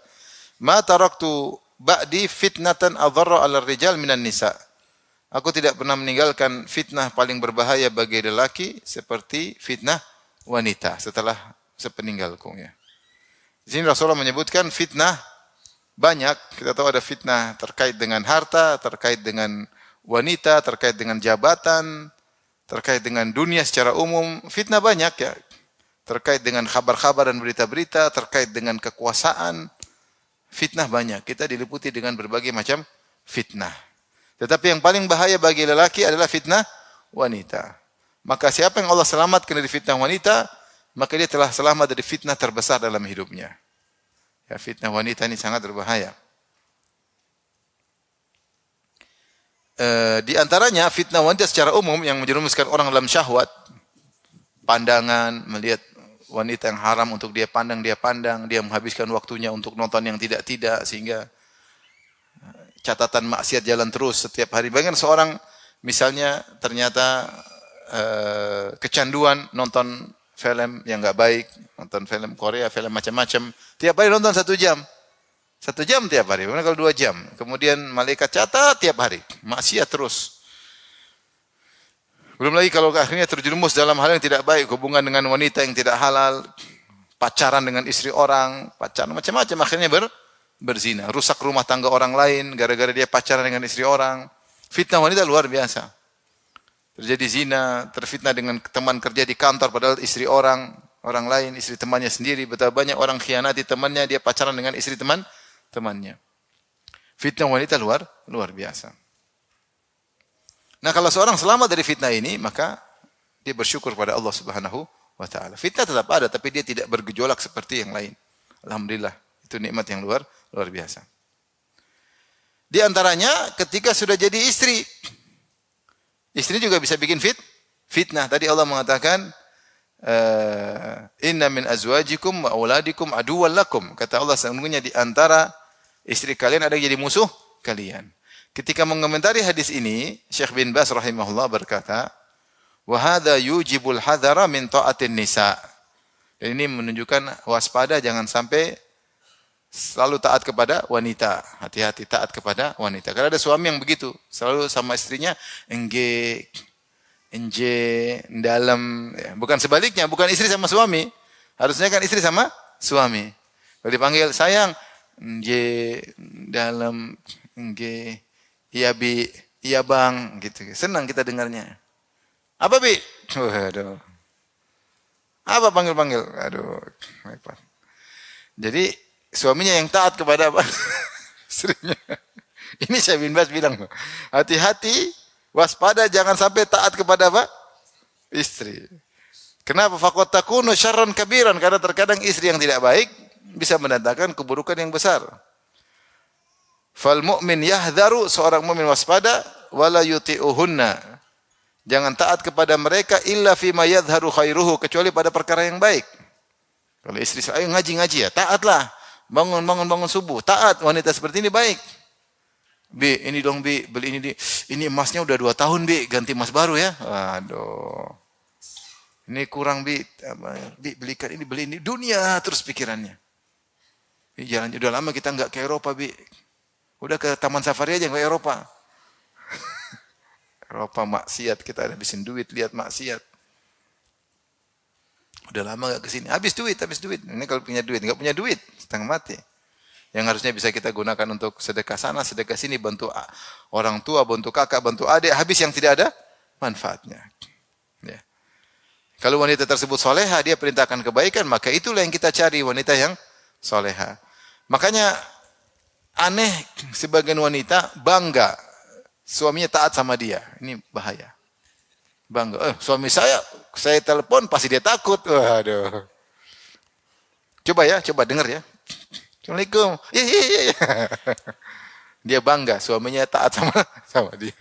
"Ma taraktu ba'di fitnatan adharra 'ala rijal minan nisa." Aku tidak pernah meninggalkan fitnah paling berbahaya bagi lelaki seperti fitnah wanita setelah sepeninggalku, ya. Di sini Rasulullah menyebutkan fitnah banyak. Kita tahu ada fitnah terkait dengan harta, terkait dengan wanita, terkait dengan jabatan, terkait dengan dunia secara umum. Fitnah banyak, ya. Terkait dengan kabar-kabar dan berita-berita, terkait dengan kekuasaan. Fitnah banyak. Kita diliputi dengan berbagai macam fitnah. Tetapi yang paling bahaya bagi lelaki adalah fitnah wanita. Maka siapa yang Allah selamatkan dari fitnah wanita, maka dia telah selamat dari fitnah terbesar dalam hidupnya. Ya, fitnah wanita ini sangat berbahaya. Di antaranya fitnah wanita secara umum yang menjerumuskan orang dalam syahwat, pandangan, melihat wanita yang haram untuk dia pandang, dia menghabiskan waktunya untuk nonton yang tidak-tidak, sehingga catatan maksiat jalan terus setiap hari. Bayangkan seorang misalnya ternyata kecanduan nonton film yang enggak baik, nonton film Korea, film macam-macam. Tiap hari nonton 1 jam. 1 jam tiap hari. Bagaimana kalau 2 jam? Kemudian malaikat catat tiap hari. Maksiat terus. Belum lagi kalau akhirnya terjerumus dalam hal yang tidak baik, hubungan dengan wanita yang tidak halal, pacaran dengan istri orang, pacaran macam-macam, akhirnya berzina, rusak rumah tangga orang lain gara-gara dia pacaran dengan istri orang. Fitnah wanita luar biasa. Terjadi zina, terfitnah dengan teman kerja di kantor padahal istri orang lain, istri temannya sendiri. Betapa banyak orang khianati temannya, dia pacaran dengan istri temannya. Fitnah wanita luar biasa. Nah, kalau seorang selamat dari fitnah ini, maka dia bersyukur pada Allah Subhanahu wa taala. Fitnah tetap ada, tapi dia tidak bergejolak seperti yang lain. Alhamdulillah, itu nikmat yang luar biasa. Di antaranya ketika sudah jadi istri. Istri juga bisa bikin fitnah. Tadi Allah mengatakan, inna min azwajikum wa auladikum aduwwan lakum. Kata Allah, sesungguhnya di antara istri kalian ada yang jadi musuh kalian. Ketika mengomentari hadis ini, Syekh bin Baz rahimahullah berkata, wa hadza yujibul hadzara min ta'atin nisa. Dan ini menunjukkan waspada, jangan sampai selalu taat kepada wanita. Hati-hati taat kepada wanita. Karena ada suami yang begitu, selalu sama istrinya enje dalam, ya. Bukan sebaliknya, bukan istri sama suami. Harusnya kan istri sama suami. Kalau dipanggil sayang, enje dalam, enje iya bi, iya bang, gitu. Senang kita dengarnya. Apa bi? Aduh. Apa panggil-panggil? Aduh, repot. Jadi suaminya yang taat kepada apa? Istrinya. Ini Syekh bin Baz bilang, hati-hati, waspada, jangan sampai taat kepada apa? Istri. Kenapa? Faqad takunu syarran kabiran, karena terkadang istri yang tidak baik bisa mendatangkan keburukan yang besar. Fal mu'min yahdharu, seorang mukmin waspada, wala yuti'uhunna. Jangan taat kepada mereka illa fima yadhharu khairuhu, kecuali pada perkara yang baik. Kalau istri saya, ayo ngaji ya, taatlah. Bangun subuh, taat, wanita seperti ini baik. Bi, ini dong Bi, beli ini di. Ini emasnya udah 2 tahun Bi, ganti emas baru ya. Waduh. Ini kurang Bi, Bi belikan ini, beli ini. Dunia terus pikirannya. Bi, jalan udah lama kita nggak ke Eropa Bi. Udah ke Taman Safari aja nggak ke Eropa. Eropa maksiat, kita habisin duit lihat maksiat. Udah lama nggak ke sini. Habis duit. Ini kalau punya duit, nggak punya duit, setengah mati. Yang harusnya bisa kita gunakan untuk sedekah sana, sedekah sini, bantu orang tua, bantu kakak, bantu adik, habis yang tidak ada manfaatnya. Ya. Kalau wanita tersebut soleha, dia perintahkan kebaikan, maka itulah yang kita cari, wanita yang soleha. Makanya aneh sebagian wanita bangga suaminya taat sama dia. Ini bahaya. Bangga, suami saya telepon pasti dia takut. Waduh. Coba dengar ya. Assalamualaikum. Iya. Dia bangga suaminya taat sama dia.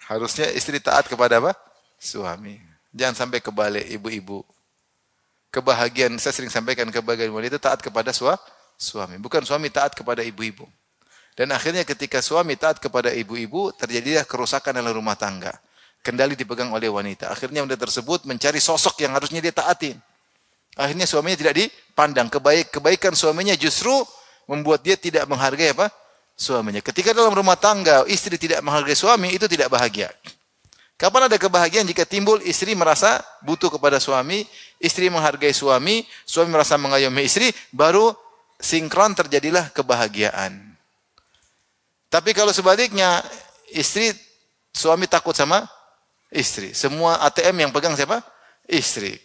Harusnya istri taat kepada apa? Suami. Jangan sampai kebalik ibu-ibu. Kebahagiaan, saya sering sampaikan kebahagiaan wanita taat kepada suami. Bukan suami taat kepada ibu-ibu. Dan akhirnya ketika suami taat kepada ibu-ibu, terjadilah kerusakan dalam rumah tangga. Kendali dipegang oleh wanita. Akhirnya wanita tersebut mencari sosok yang harusnya dia taatin. Akhirnya suaminya tidak dipandang. Kebaikan suaminya justru membuat dia tidak menghargai apa? Suaminya. Ketika dalam rumah tangga istri tidak menghargai suami, itu tidak bahagia. Kapan ada kebahagiaan jika timbul istri merasa butuh kepada suami, istri menghargai suami, suami merasa mengayomi istri, baru sinkron terjadilah kebahagiaan. Tapi kalau sebaliknya, suami takut sama istri. Semua ATM yang pegang siapa? Istri.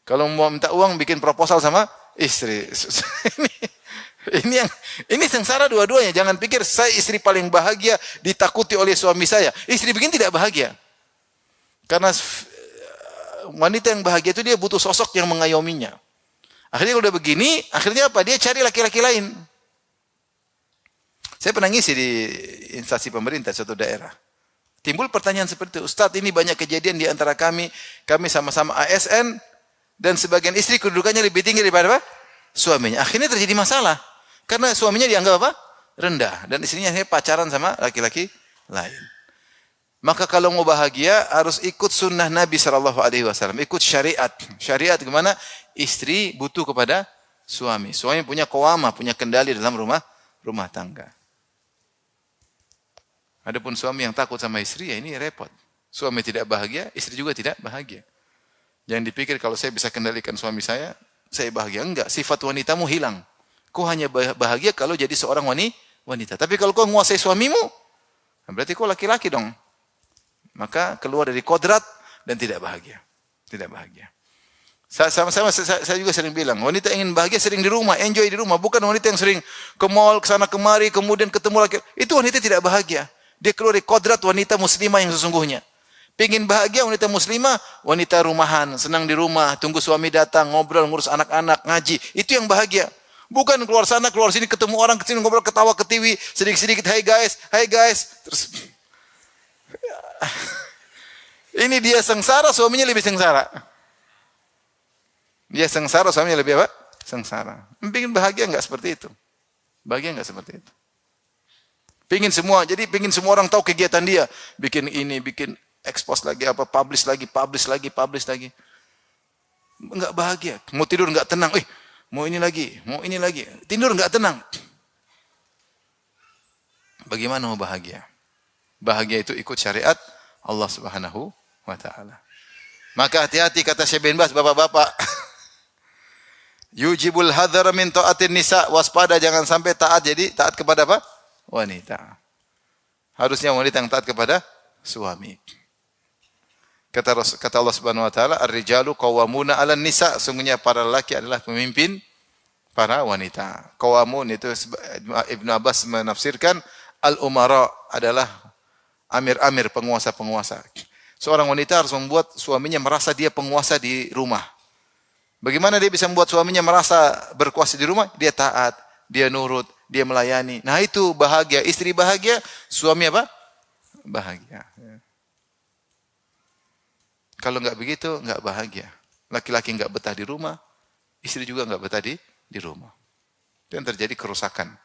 Kalau mau minta uang bikin proposal sama istri. Ini sengsara dua-duanya. Jangan pikir saya istri paling bahagia ditakuti oleh suami saya. Istri bikin tidak bahagia. Karena wanita yang bahagia itu dia butuh sosok yang mengayominya. Akhirnya kalau udah begini, akhirnya apa? Dia cari laki-laki lain. Saya pernah ngisi di instansi pemerintah suatu daerah. Timbul pertanyaan seperti itu. Ustaz, ini banyak kejadian di antara kami sama-sama ASN, dan sebagian istri kedudukannya lebih tinggi daripada apa? Suaminya. Akhirnya terjadi masalah. Karena suaminya dianggap apa? Rendah. Dan istrinya akhirnya pacaran sama laki-laki lain. Maka kalau mau bahagia, harus ikut sunnah Nabi SAW. Ikut syariat. Syariat kemana? Istri butuh kepada suami. Suami punya qawamah, punya kendali dalam rumah tangga. Adapun suami yang takut sama istri, ya ini repot. Suami tidak bahagia, istri juga tidak bahagia. Jangan dipikir kalau saya bisa kendalikan suami saya bahagia. Enggak, sifat wanitamu hilang. Kau hanya bahagia kalau jadi seorang wanita. Tapi kalau kau menguasai suamimu, berarti kau laki-laki dong. Maka keluar dari kodrat dan tidak bahagia. Tidak bahagia. Sama-sama saya juga sering bilang, wanita ingin bahagia sering di rumah, enjoy di rumah. Bukan wanita yang sering ke mall, ke sana kemari, kemudian ketemu laki. Itu wanita tidak bahagia. Dia keluar dari kodrat wanita muslimah yang sesungguhnya. Pengin bahagia wanita muslimah, wanita rumahan, senang di rumah, tunggu suami datang, ngobrol, ngurus anak-anak, ngaji. Itu yang bahagia. Bukan keluar sana, keluar sini, ketemu orang, kesini ngobrol, ketawa, ketiwi, sedikit-sedikit, hai guys. Terus, ini dia sengsara, suaminya lebih sengsara. Dia sengsara, suaminya lebih apa? Sengsara. Pengin bahagia enggak seperti itu? Bahagia enggak seperti itu? Pengin semua orang tahu kegiatan dia. Bikin ini, bikin expose lagi apa, publish lagi. Enggak bahagia. Mau tidur enggak tenang. Mau ini lagi. Tidur enggak tenang. Bagaimana mau bahagia? Bahagia itu ikut syariat Allah Subhanahu wa taala. Maka hati-hati kata Syekh bin Baz, bapak-bapak. Yujibul hadzar min taatin nisa, waspada jangan sampai taat kepada apa? Wanita. Harusnya wanita yang taat kepada suami. Kata Allah Subhanahu wa taala, "Ar-rijalu qawwamuna 'alan nisa", sungguhnya para lelaki adalah pemimpin para wanita. Qawamun itu Ibnu Abbas menafsirkan al-umara adalah amir-amir, penguasa-penguasa. Seorang wanita harus membuat suaminya merasa dia penguasa di rumah. Bagaimana dia bisa membuat suaminya merasa berkuasa di rumah? Dia taat, dia nurut, dia melayani. Nah itu bahagia. Istri bahagia, suami apa? Bahagia. Kalau enggak begitu, enggak bahagia. Laki-laki enggak betah di rumah, istri juga enggak betah di rumah. Dan terjadi kerusakan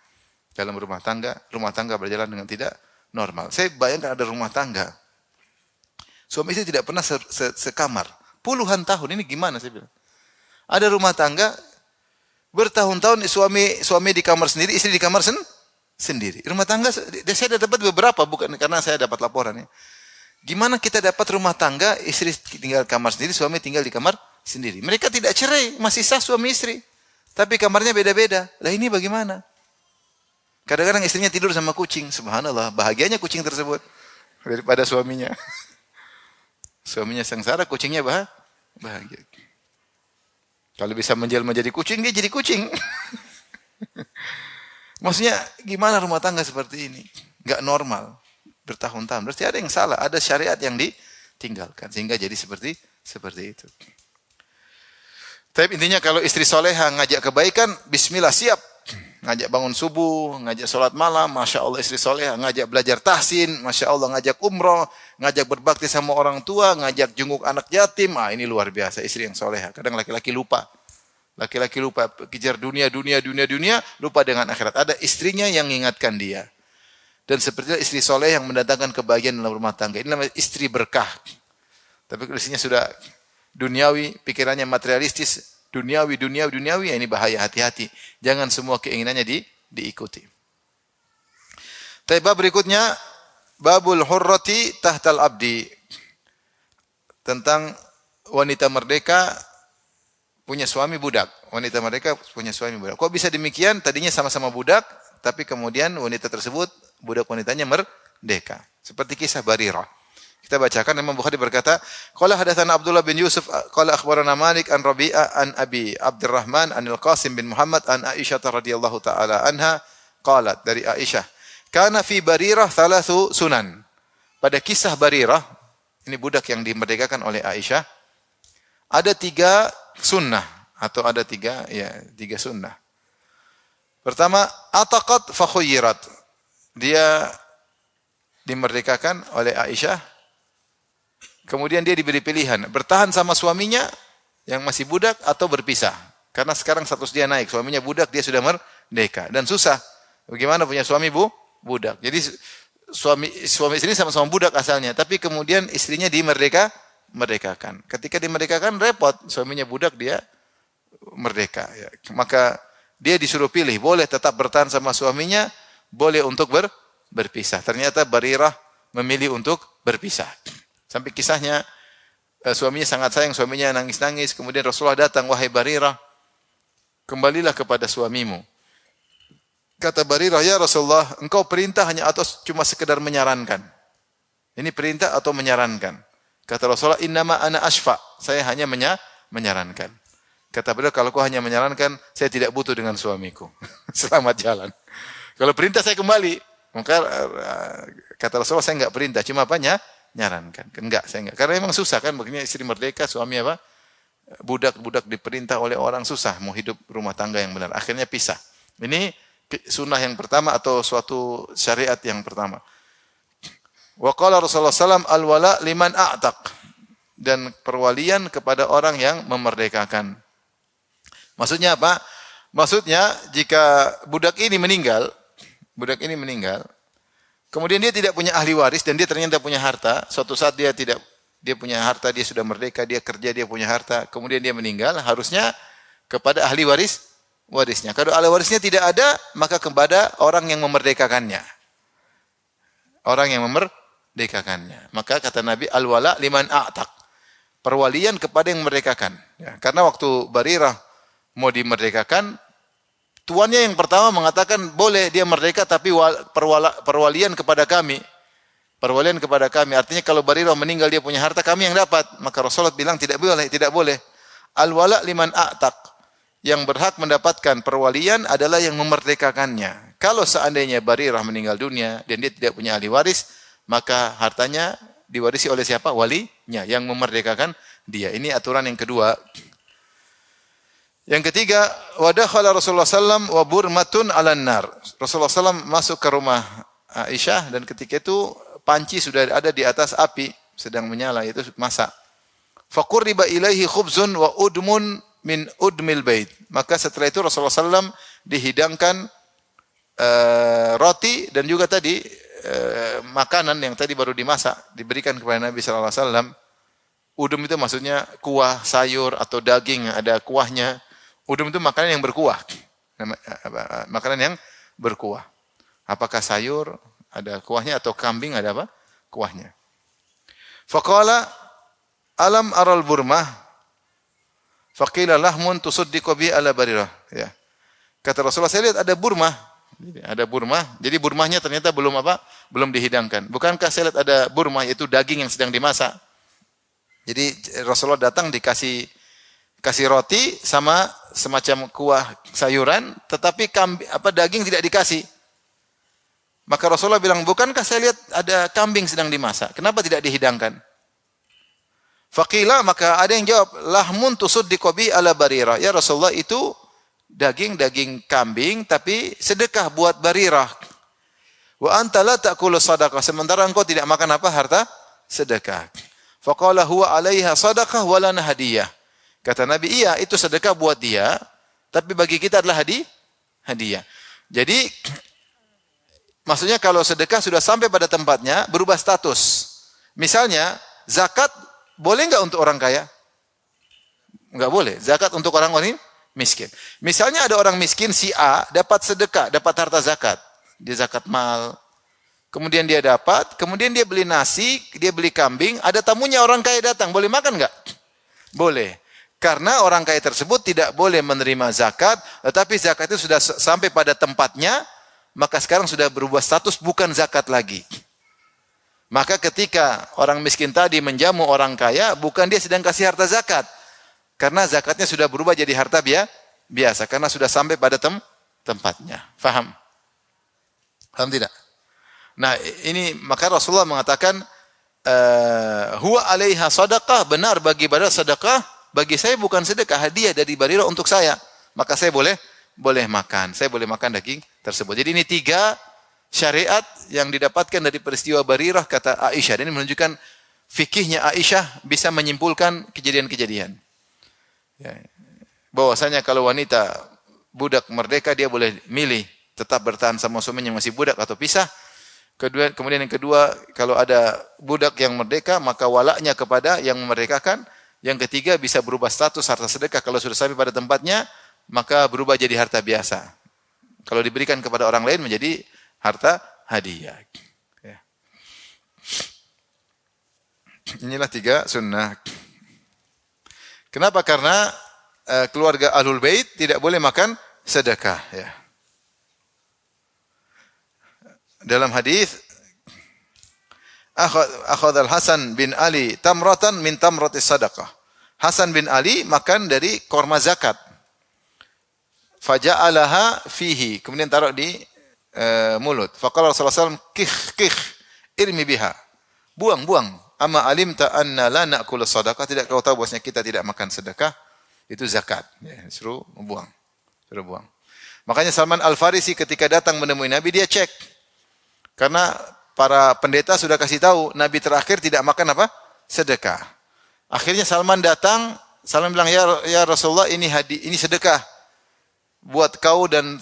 dalam rumah tangga berjalan dengan tidak normal. Saya bayangkan ada rumah tangga, suami istri tidak pernah sekamar. Puluhan tahun, ini gimana saya bilang. Ada rumah tangga, bertahun-tahun suami di kamar sendiri, istri di kamar sendiri. Rumah tangga, saya dapat beberapa, bukan karena saya dapat laporan ya. Gimana kita dapat rumah tangga, istri tinggal di kamar sendiri, suami tinggal di kamar sendiri. Mereka tidak cerai, masih sah suami istri. Tapi kamarnya beda-beda. Lah ini bagaimana? Kadang-kadang istrinya tidur sama kucing. Subhanallah, bahagianya kucing tersebut daripada suaminya. Suaminya sengsara, kucingnya bahagia. Kalau bisa menjelma jadi kucing, dia jadi kucing. Maksudnya gimana rumah tangga seperti ini? Enggak normal. Bertahun-tahun. Berarti ada yang salah, ada syariat yang ditinggalkan sehingga jadi seperti itu. Tapi intinya kalau istri soleha ngajak kebaikan, bismillah siap. Ngajak bangun subuh, ngajak sholat malam, Masya Allah istri soleha. Ngajak belajar tahsin, Masya Allah ngajak umroh, ngajak berbakti sama orang tua, ngajak jenguk anak yatim. Ini luar biasa istri yang soleha. Kadang laki-laki lupa. Laki-laki lupa, kejar dunia, lupa dengan akhirat. Ada istrinya yang mengingatkan dia. Dan seperti itu istri soleh yang mendatangkan kebahagiaan dalam rumah tangga. Ini namanya istri berkah. Tapi kalau istrinya sudah duniawi, pikirannya materialistis, duniawi, ya ini bahaya, hati-hati. Jangan semua keinginannya diikuti. Tapi bab berikutnya, babul hurrati tahtal abdi. Tentang wanita merdeka punya suami budak. Wanita merdeka punya suami budak. Kok bisa demikian? Tadinya sama-sama budak, tapi kemudian wanita tersebut, budak wanitanya merdeka. Seperti kisah Barirah. Kita bacakan, Imam Bukhari berkata, qala hadatsana Abdullah bin Yusuf, qala akhbarana Malik an Rabi'ah an Abi Abdurrahman an Al-Qasim bin Muhammad an Aisyah radhiyallahu taala anha, qalat dari Aisyah, kana fi Barirah thalathu sunan. Pada kisah Barirah, ini budak yang dimerdekakan oleh Aisyah, ada 3 sunnah atau ada 3 sunnah. Pertama, ataqat fa khuyyirat. Dia dimerdekakan oleh Aisyah. Kemudian dia diberi pilihan, bertahan sama suaminya yang masih budak atau berpisah. Karena sekarang status dia naik, suaminya budak, dia sudah merdeka dan susah. Bagaimana punya suami budak. Jadi suami istri sama-sama budak asalnya, tapi kemudian istrinya merdekakan. Ketika dimerdekakan repot, suaminya budak, dia merdeka ya. Maka dia disuruh pilih, boleh tetap bertahan sama suaminya, boleh untuk berpisah. Ternyata Barirah memilih untuk berpisah. Sampai kisahnya suaminya sangat sayang, suaminya nangis-nangis, kemudian Rasulullah datang, wahai Barirah, kembalilah kepada suamimu. Kata Barirah, ya Rasulullah, engkau perintah hanya atau cuma sekedar menyarankan? Ini perintah atau menyarankan? Kata Rasulullah, innama ana ashfa, saya hanya menyarankan. Kata beliau, kalau kau hanya menyarankan, saya tidak butuh dengan suamiku. Selamat jalan. Kalau perintah saya kembali. Maka kata Rasulullah, saya enggak perintah, cuma apa? Nyarankan. Enggak, saya enggak. Karena memang susah kan, begini istri merdeka, suami apa? Budak diperintah oleh orang, susah mau hidup rumah tangga yang benar. Akhirnya pisah. Ini sunnah yang pertama atau suatu syariat yang pertama. Wa qala Rasulullah sallam al-wala liman a'taq. Dan perwalian kepada orang yang memerdekakan. Maksudnya apa? Maksudnya jika budak ini meninggal, kemudian dia tidak punya ahli waris dan dia ternyata punya harta, suatu saat dia punya harta, dia sudah merdeka, dia kerja, dia punya harta, kemudian dia meninggal, harusnya kepada ahli warisnya. Kalau ahli warisnya tidak ada, maka kepada orang yang memerdekakannya. Orang yang memerdekakannya. Maka kata Nabi, al-wala liman a'taq. Perwalian kepada yang memerdekakan. Ya, karena waktu Barirah mau dimerdekakan, tuannya yang pertama mengatakan boleh dia merdeka tapi perwalian kepada kami. Perwalian kepada kami. Artinya kalau Barirah meninggal dia punya harta, kami yang dapat. Maka Rasulullah bilang tidak boleh. Al-wala liman a'taq. Yang berhak mendapatkan perwalian adalah yang memerdekakannya. Kalau seandainya Barirah meninggal dunia dan dia tidak punya ahli waris, maka hartanya diwarisi oleh siapa? Walinya yang memerdekakan dia. Ini aturan yang kedua. Yang ketiga, wadakhala Rasulullah sallam wa burmatun 'alan nar. Rasulullah sallam masuk ke rumah Aisyah dan ketika itu panci sudah ada di atas api sedang menyala, itu masak. Faqurriba ilaihi khubzun wa udmun min udmil bait. Maka setelah itu Rasulullah sallam dihidangkan roti dan juga tadi makanan yang tadi baru dimasak diberikan kepada Nabi sallallahu alaihi wasallam. Udum itu maksudnya kuah, sayur atau daging yang ada kuahnya. Udum itu makanan yang berkuah. Makanan yang berkuah. Apakah sayur ada kuahnya atau kambing ada apa? Kuahnya. Faqala alam aral burmah faqila lahmun tusaddiqu bi ala barirah. Ya. Kata Rasulullah, saya lihat ada burmah. Ada burmah. Jadi burmahnya ternyata belum apa? Belum dihidangkan. Bukankah saya lihat ada burmah, yaitu daging yang sedang dimasak? Jadi Rasulullah datang dikasih roti sama semacam kuah sayuran, tetapi daging tidak dikasih. Maka Rasulullah bilang, bukankah saya lihat ada kambing sedang dimasak? Kenapa tidak dihidangkan? Faqila, maka ada yang jawab, lahmun tusuddiqu bi ala barirah. Ya Rasulullah, itu daging kambing tapi sedekah buat Barirah. Wa anta la ta'kulu sadaqah, sementara engkau tidak makan apa? Harta sedekah. Faqala huwa 'alaiha sadaqah wa lana hadiyah. Kata Nabi, iya itu sedekah buat dia, tapi bagi kita adalah hadiah. Jadi maksudnya kalau sedekah sudah sampai pada tempatnya berubah status. Misalnya zakat boleh enggak untuk orang kaya? Enggak boleh. Zakat untuk orang miskin. Misalnya ada orang miskin si A dapat sedekah, dapat harta zakat. Dia zakat mal. Kemudian dia dapat, kemudian dia beli nasi, dia beli kambing, ada tamunya orang kaya datang, boleh makan enggak? Boleh. Karena orang kaya tersebut tidak boleh menerima zakat, tetapi zakat itu sudah sampai pada tempatnya, maka sekarang sudah berubah status bukan zakat lagi. Maka ketika orang miskin tadi menjamu orang kaya, bukan dia sedang kasih harta zakat. Karena zakatnya sudah berubah jadi harta biasa. Karena sudah sampai pada tempatnya. Faham? Faham tidak? Nah ini maka Rasulullah mengatakan, huwa alaiha sadaqah, benar bagi Barirah sedekah, bagi saya bukan sedekah, hadiah dari Barirah untuk saya. Maka saya boleh makan. Saya boleh makan daging tersebut. Jadi ini 3 syariat yang didapatkan dari peristiwa Barirah, kata Aisyah. Dan ini menunjukkan fikihnya Aisyah bisa menyimpulkan kejadian-kejadian. Ya. Bahwasanya kalau wanita budak merdeka dia boleh milih tetap bertahan sama suaminya masih budak atau pisah. Kemudian yang kedua, kalau ada budak yang merdeka maka walaknya kepada yang memerdekakan. Yang ketiga, bisa berubah status harta sedekah kalau sudah sampai pada tempatnya, maka berubah jadi harta biasa. Kalau diberikan kepada orang lain menjadi harta hadiah. Ya. Inilah 3 sunnah. Kenapa? Karena keluarga Ahlul Bait tidak boleh makan sedekah. Ya. Dalam hadis, akhadha al-Hasan bin Ali tamratan min tamrati sadaqah. Hasan bin Ali makan dari korma zakat. Faja'alaha fihi, kemudian taruh di mulut. Faqala Rasulullah SAW, kih, irmi biha. Buang. Amma alimta anna la na'kul sadaqah, tidak kau tahu bahwasanya kita tidak makan sedekah? Itu zakat. Ya, suruh buang. Makanya Salman Al-Farisi ketika datang menemui Nabi, dia cek. Karena para pendeta sudah kasih tahu, Nabi terakhir tidak makan apa? Sedekah. Akhirnya Salman datang, Salman bilang, ya Rasulullah, ini sedekah buat kau dan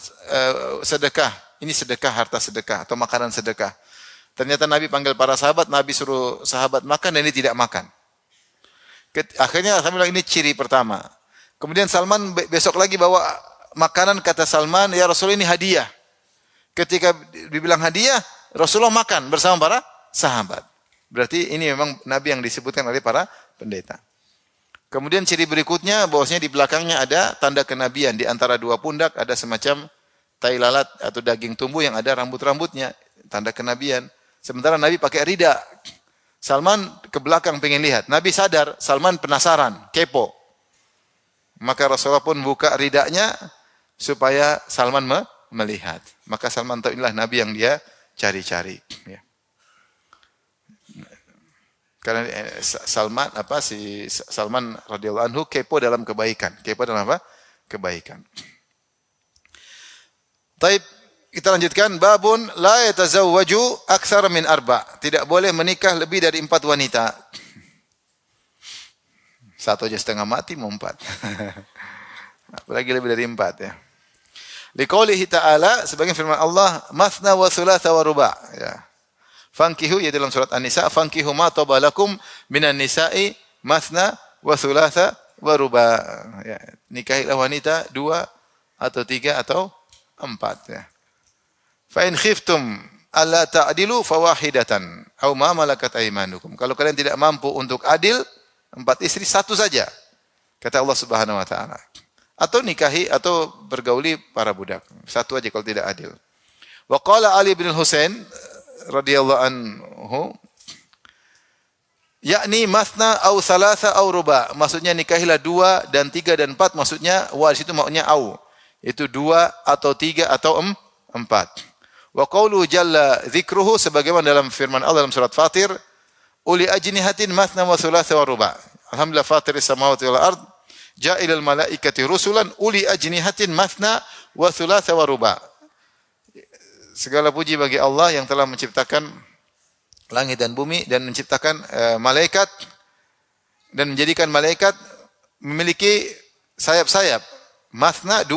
sedekah. Ini sedekah, harta sedekah atau makanan sedekah. Ternyata Nabi panggil para sahabat, Nabi suruh sahabat makan dan ini tidak makan. Akhirnya Salman bilang, ini ciri pertama. Kemudian Salman besok lagi bawa makanan, kata Salman, ya Rasulullah ini hadiah. Ketika dibilang hadiah, Rasulullah makan bersama para sahabat. Berarti ini memang Nabi yang disebutkan oleh para pendeta. Kemudian ciri berikutnya, bahwasanya di belakangnya ada tanda kenabian. Di antara 2 pundak ada semacam tai lalat atau daging tumbuh yang ada rambut-rambutnya. Tanda kenabian. Sementara Nabi pakai rida. Salman ke belakang pengen lihat. Nabi sadar, Salman penasaran, kepo. Maka Rasulullah pun buka ridanya supaya Salman melihat. Maka Salman tahu inilah Nabi yang dia cari-cari. Ya. Karena Salman radhiyallahu anhu kepo dalam kebaikan. Kepo dalam apa? Kebaikan. Taib, kita lanjutkan. Babun la yatazawwaju aktsara min 4. Tidak boleh menikah lebih dari 4 wanita. 1 aja setengah mati mau 4. Apalagi lebih dari 4 ya. Liqaulihi ta'ala, sebagian firman Allah, mathna wa thulatha wa ruba'. Ya. Fankihu, ya dalam surat An-Nisa, fankihu ma tabalakum minan nisa'i mathna wa thulatha wa ruba'. Ya. Nikahilah wanita 2 atau 3 atau 4. Ya. Fa in khiftum alla ta'dilu fawahidatan aw ma malakat aymanukum. Kalau kalian tidak mampu untuk adil, 4 istri, 1 saja. Kata Allah Subhanahu wa taala. Atau nikahi atau bergauli para budak. 1 aja kalau tidak adil. Wa qala Ali bin Husain radhiyallahu anhu, yakni masna aw thalatha aw ruba. Maksudnya nikahilah 2 dan 3 dan 4, maksudnya wa di situ maknanya au. Itu 2 atau 3 atau 4. Wa qauluhu jalla dzikruhu, sebagaimana dalam firman Allah dalam surat Fatir, uli ajnihatin mathna wa thulatha wa ruba'. Alhamdulillah fatiris samawati wal ard, ja'ilal malaikati rusulan uli ajnihatin mathna wa thulatha wa ruba'. Segala puji bagi Allah yang telah menciptakan langit dan bumi dan menciptakan malaikat dan menjadikan malaikat memiliki sayap-sayap. Mathna 2,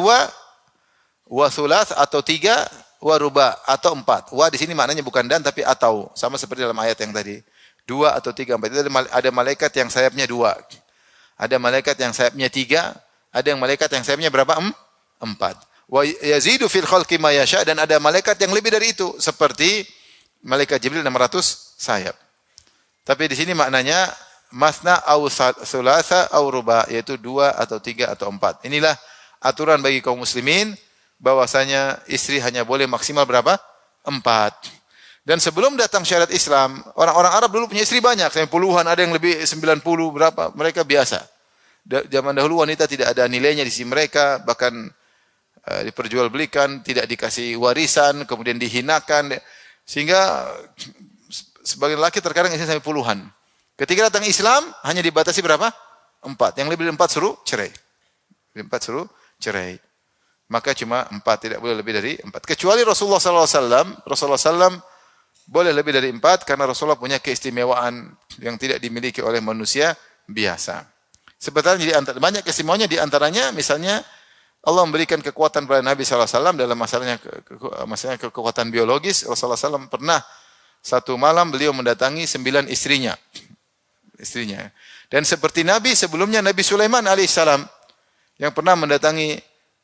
wa thulath atau 3, wa ruba atau 4. Wa di sini maknanya bukan dan tapi atau, sama seperti dalam ayat yang tadi. 2 atau 3, 4. Itu ada malaikat yang sayapnya 2. Ada malaikat yang sayapnya 3, ada yang malaikat yang sayapnya berapa? 4. Wa yazidu fil khalqi ma yasha, dan ada malaikat yang lebih dari itu seperti malaikat Jibril 600 sayap. Tapi di sini maknanya masna au thulatha au ruba, yaitu 2 atau 3 atau 4. Inilah aturan bagi kaum muslimin, bahwasanya istri hanya boleh maksimal berapa? 4. Dan sebelum datang syariat Islam, orang-orang Arab dulu punya istri banyak, sampai puluhan, ada yang lebih 90 berapa, mereka biasa. Zaman dahulu wanita tidak ada nilainya di sisi mereka, bahkan diperjualbelikan, tidak dikasih warisan, kemudian dihinakan, sehingga sebagian laki terkadang istri sampai puluhan. Ketika datang Islam, hanya dibatasi berapa? 4. Yang lebih dari 4 suruh cerai. 4 suruh cerai. Maka cuma 4, tidak boleh lebih dari 4. Kecuali Rasulullah SAW boleh lebih dari 4 karena Rasulullah punya keistimewaan yang tidak dimiliki oleh manusia biasa. Sebetulnya banyak keistimewaannya, di antaranya misalnya Allah memberikan kekuatan pada Nabi SAW dalam masalahnya kekuatan biologis. Rasulullah SAW pernah satu malam beliau mendatangi 9 istrinya. Dan seperti Nabi sebelumnya, Nabi Sulaiman alaihissalam yang pernah mendatangi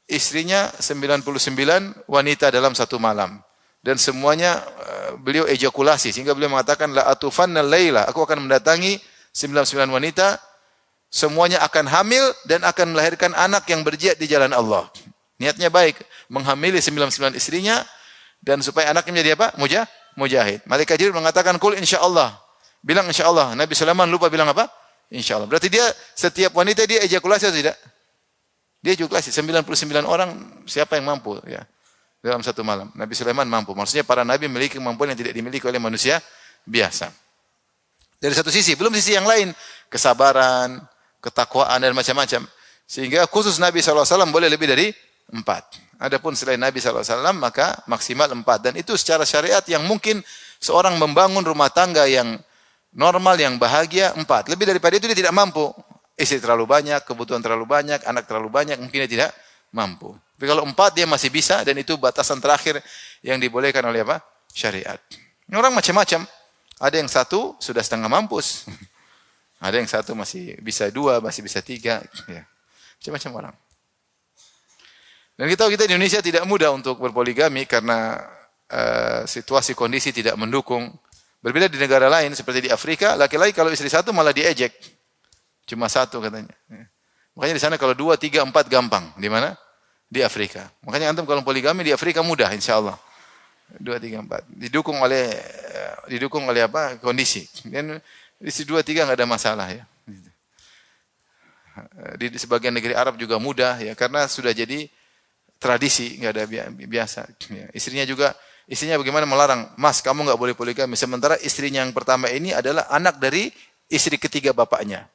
istrinya 99 wanita dalam satu malam, dan semuanya beliau ejakulasi, sehingga beliau mengatakan la atufanna laila, aku akan mendatangi 99 wanita, semuanya akan hamil dan akan melahirkan anak yang berjihad di jalan Allah. Niatnya baik, menghamili 99 istrinya dan supaya anaknya menjadi apa? Mujahid. Malaikat Jibril mengatakan kul insyaallah. Bilang insyaallah. Nabi Sulaiman lupa bilang apa? Insyaallah. Berarti dia setiap wanita dia ejakulasi atau tidak? Dia ejakulasi 99 orang, siapa yang mampu ya dalam satu malam? Nabi Sulaiman mampu. Maksudnya para nabi memiliki kemampuan yang tidak dimiliki oleh manusia biasa. Dari satu sisi, belum sisi yang lain, kesabaran, ketakwaan dan macam-macam. Sehingga khusus Nabi SAW boleh lebih dari 4. Adapun selain Nabi SAW maka maksimal 4. Dan itu secara syariat yang mungkin seorang membangun rumah tangga yang normal, yang bahagia, 4. Lebih daripada itu dia tidak mampu. Istri terlalu banyak, kebutuhan terlalu banyak, anak terlalu banyak, mungkin dia tidak mampu. Tapi kalau 4 dia masih bisa, dan itu batasan terakhir yang dibolehkan oleh apa? Syariat. Ini orang macam-macam. Ada yang 1 sudah setengah mampus. Ada yang 1 masih bisa 2, masih bisa 3. Ya. Macam-macam orang. Dan kita tahu di Indonesia tidak mudah untuk berpoligami karena situasi kondisi tidak mendukung. Berbeda di negara lain seperti di Afrika, laki-laki kalau istri 1 malah diejek. Cuma 1 katanya. Makanya di sana kalau 2, 3, 4 gampang. Di mana? Di Afrika. Makanya antum kalau poligami di Afrika mudah insyaallah. 2, 3, 4. Didukung oleh apa? Kondisi. Dan di 2, 3 enggak ada masalah ya. Di sebagian negeri Arab juga mudah ya, karena sudah jadi tradisi, enggak ada biasa. Ya. Istrinya bagaimana melarang, "Mas, kamu enggak boleh poligami." Sementara istrinya yang pertama ini adalah anak dari istri ketiga bapaknya.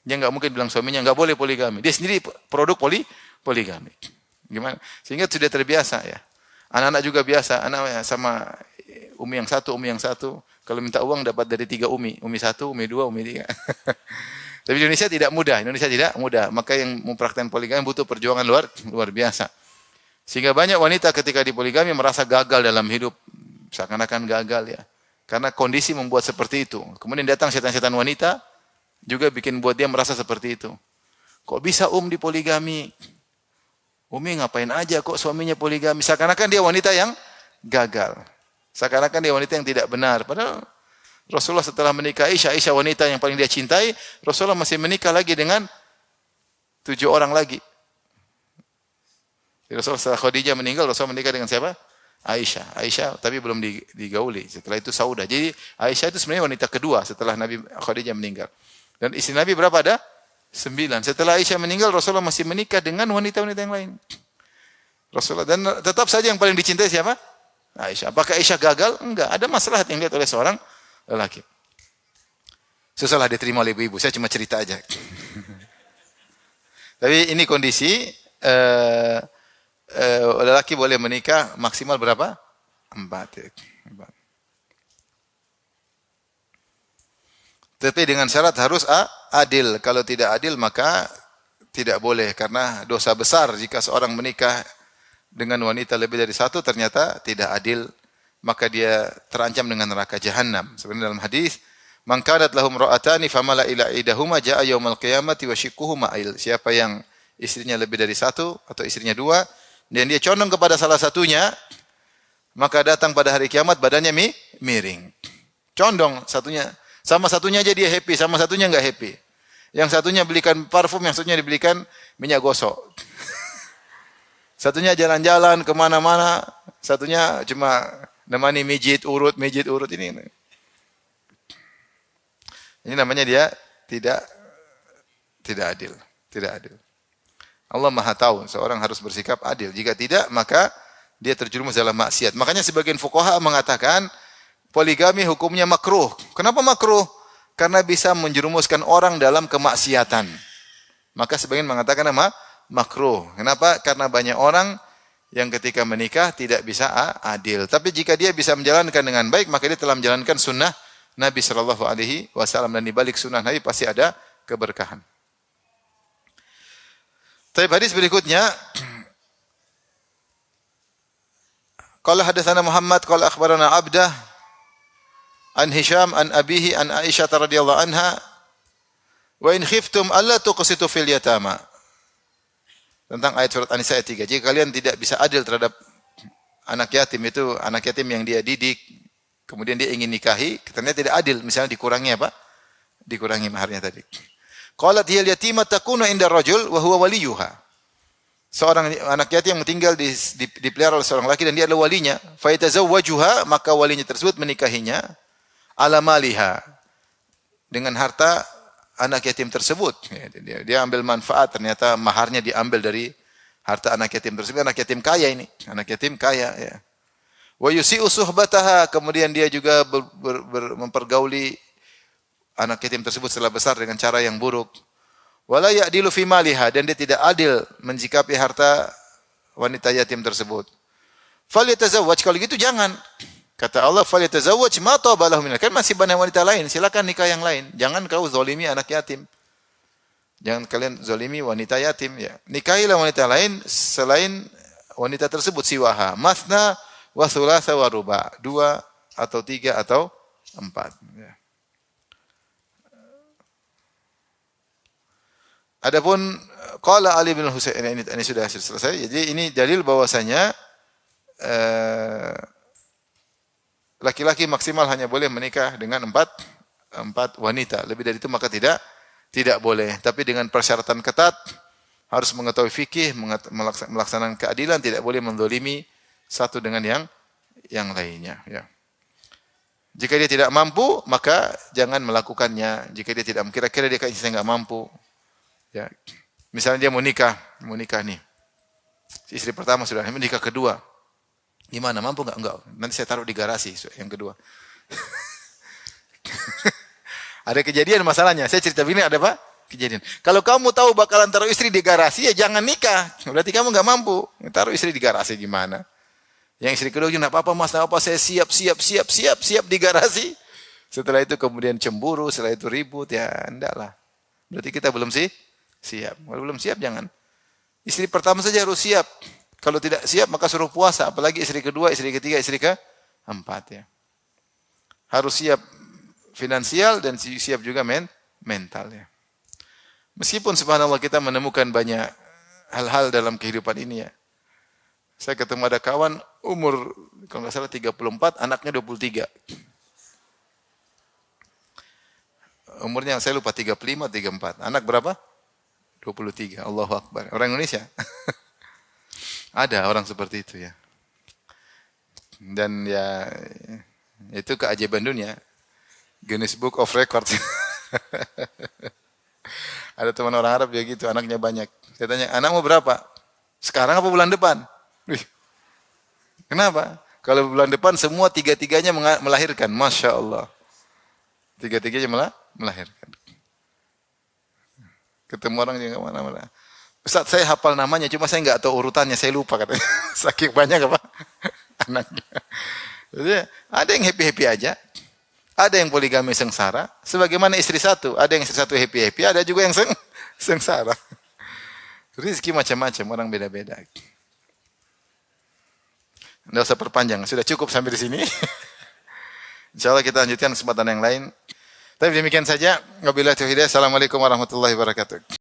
Dia enggak mungkin bilang suaminya enggak boleh poligami. Dia sendiri produk poligami. Gimana? Sehingga sudah terbiasa ya. Anak-anak juga biasa, anak sama umi yang satu. Kalau minta uang dapat dari 3 umi. Umi 1, umi 2, umi 3. Tapi Indonesia tidak mudah. Maka yang mempraktikkan poligami butuh perjuangan luar biasa. Sehingga banyak wanita ketika dipoligami merasa gagal dalam hidup. Seakan-akan gagal ya. Karena kondisi membuat seperti itu. Kemudian datang setan-setan wanita, juga bikin buat dia merasa seperti itu. Kok bisa dipoligami? Umi ngapain aja kok suaminya poligami? Seakan-akan dia wanita yang gagal. Seakan-akan dia wanita yang tidak benar. Padahal Rasulullah setelah menikah Aisyah wanita yang paling dia cintai, Rasulullah masih menikah lagi dengan 7 orang lagi. Rasulullah setelah Khadijah meninggal, Rasulullah menikah dengan siapa? Aisyah tapi belum digauli. Setelah itu Saudah. Jadi Aisyah itu sebenarnya wanita kedua setelah Nabi Khadijah meninggal. Dan istri Nabi berapa ada? 9. Setelah Aisyah meninggal, Rasulullah masih menikah dengan wanita-wanita yang lain. Rasulullah dan tetap saja yang paling dicintai siapa? Aisyah. Apakah Aisyah gagal? Enggak. Ada masalah yang dilihat oleh seorang lelaki. Susahlah diterima oleh ibu-ibu. Saya cuma cerita aja. Tapi ini kondisi lelaki boleh menikah maksimal berapa? 4. Tapi dengan syarat harus adil. Kalau tidak adil maka tidak boleh. Karena dosa besar jika seorang menikah dengan wanita lebih dari 1 ternyata tidak adil. Maka dia terancam dengan neraka jahanam. Sebenarnya dalam hadis, man kanat lahum ra'atani famala ila idahuma jaa yaumal qiyamati wa shiqquhuma ail. Siapa yang istrinya lebih dari 1 atau istrinya 2 dan dia condong kepada salah satunya, maka datang pada hari kiamat badannya miring. Condong satunya. Sama satunya aja dia happy, sama satunya enggak happy. Yang satunya belikan parfum, yang satunya dibelikan minyak gosok. Satunya jalan-jalan kemana-mana, satunya cuma nemani mijit urut ini. Ini namanya dia tidak adil. Allah Maha tahu, seorang harus bersikap adil. Jika tidak, maka dia terjerumus dalam maksiat. Makanya sebagian fuqaha mengatakan poligami hukumnya makruh. Kenapa makruh? Karena bisa menjerumuskan orang dalam kemaksiatan. Maka sebagian mengatakan makruh. Kenapa? Karena banyak orang yang ketika menikah tidak bisa adil. Tapi jika dia bisa menjalankan dengan baik, maka dia telah menjalankan sunnah Nabi sallallahu alaihi wasallam, dan di balik sunnah Nabi pasti ada keberkahan. Tapi hadis berikutnya, qala hadatsana Muhammad qala akhbarana Abdah an Hisham an abihi an Aisyah radhiyallahu anha wa in khiftum alla tuqsitu fil yatama. Tentang ayat surat An-Nisa ayat 3. Jika kalian tidak bisa adil terhadap anak yatim, itu anak yatim yang dia didik, kemudian dia ingin nikahi, ternyata tidak adil, misalnya dikurangi apa? Dikurangi maharnya tadi. Qalat hiya yatimah takunu inda rajul wa huwa waliyuha. Seorang anak yatim yang tinggal dipelihara oleh seorang laki dan dia adalah walinya. Fa yatazawwajuha, maka walinya tersebut menikahinya ala maliha, dengan harta anak yatim tersebut. Dia ambil manfaat, ternyata maharnya diambil dari harta anak yatim tersebut. Anak yatim kaya ini, anak yatim kaya ya. Wa yusi'u suhbataha, kemudian dia juga mempergauli anak yatim tersebut setelah besar dengan cara yang buruk. Wala ya'dilu fi maliha, dan dia tidak adil mensikapi harta wanita yatim tersebut. Falyatazawwaj, kalau gitu jangan. Kata Allah, falyatazawwaj ma taba lahu min. Kan masih banyak wanita lain, silakan nikah yang lain. Jangan kau zalimi anak yatim. Jangan kalian zalimi wanita yatim ya. Nikahilah wanita lain selain wanita tersebut, siwaha. Mathna wa thulatha wa ruba. 2 atau 3 atau 4 ya. Adapun qala Ali bin Husain, ini sudah selesai. Jadi ini dalil bahwasanya laki-laki maksimal hanya boleh menikah dengan 4 wanita. Lebih dari itu maka tidak boleh. Tapi dengan persyaratan ketat, harus mengetahui fikih, melaksanakan keadilan, tidak boleh menzalimi satu dengan yang lainnya ya. Jika dia tidak mampu, maka jangan melakukannya. Jika dia tidak, kira-kira dia kayaknya enggak mampu. Ya. Misalnya dia mau nikah nih. Istri pertama sudah, menikah kedua. Gimana, mampu enggak? Enggak. Nanti saya taruh di garasi yang kedua. Ada kejadian masalahnya. Saya cerita begini, ada apa? Kejadian. Kalau kamu tahu bakalan taruh istri di garasi, ya jangan nikah. Berarti kamu enggak mampu. Taruh istri di garasi gimana? Yang istri kedua, enggak apa-apa Mas, enggak apa, saya siap di garasi. Setelah itu kemudian cemburu, setelah itu ribut, ya enggaklah. Berarti kita belum siap. Kalau belum siap jangan. Istri pertama saja harus siap. Kalau tidak siap maka suruh puasa, apalagi istri kedua, istri ketiga, istri keempat ya. Harus siap finansial dan siap juga mental ya. Meskipun subhanallah kita menemukan banyak hal-hal dalam kehidupan ini ya. Saya ketemu ada kawan umur kalau nggak salah 34, anaknya 23. Umurnya saya lupa 35, 34. Anak berapa? 23. Allahu Akbar. Orang Indonesia. Ada orang seperti itu ya. Dan ya itu keajaiban dunia. Guinness Book of Records. Ada teman orang Arab dia gitu, anaknya banyak. Saya tanya, anakmu berapa? Sekarang apa bulan depan? Wih, kenapa? Kalau bulan depan semua tiga-tiganya melahirkan. Masya Allah. Tiga-tiganya melahirkan. Ketemu orang juga mana-mana. Ustaz, saya hafal namanya, cuma saya nggak tahu urutannya, saya lupa katanya. Saking banyak apa anaknya. Jadi, ada yang happy-happy aja. Ada yang poligami sengsara. Sebagaimana istri satu. Ada yang istri satu happy-happy, ada juga yang sengsara. Rizki macam-macam, orang beda-beda. Tidak usah perpanjang, sudah cukup sampai di sini. InsyaAllah kita lanjutkan kesempatan yang lain. Tapi demikian saja. Wabillahi taufiq hidayah. Assalamualaikum warahmatullahi wabarakatuh.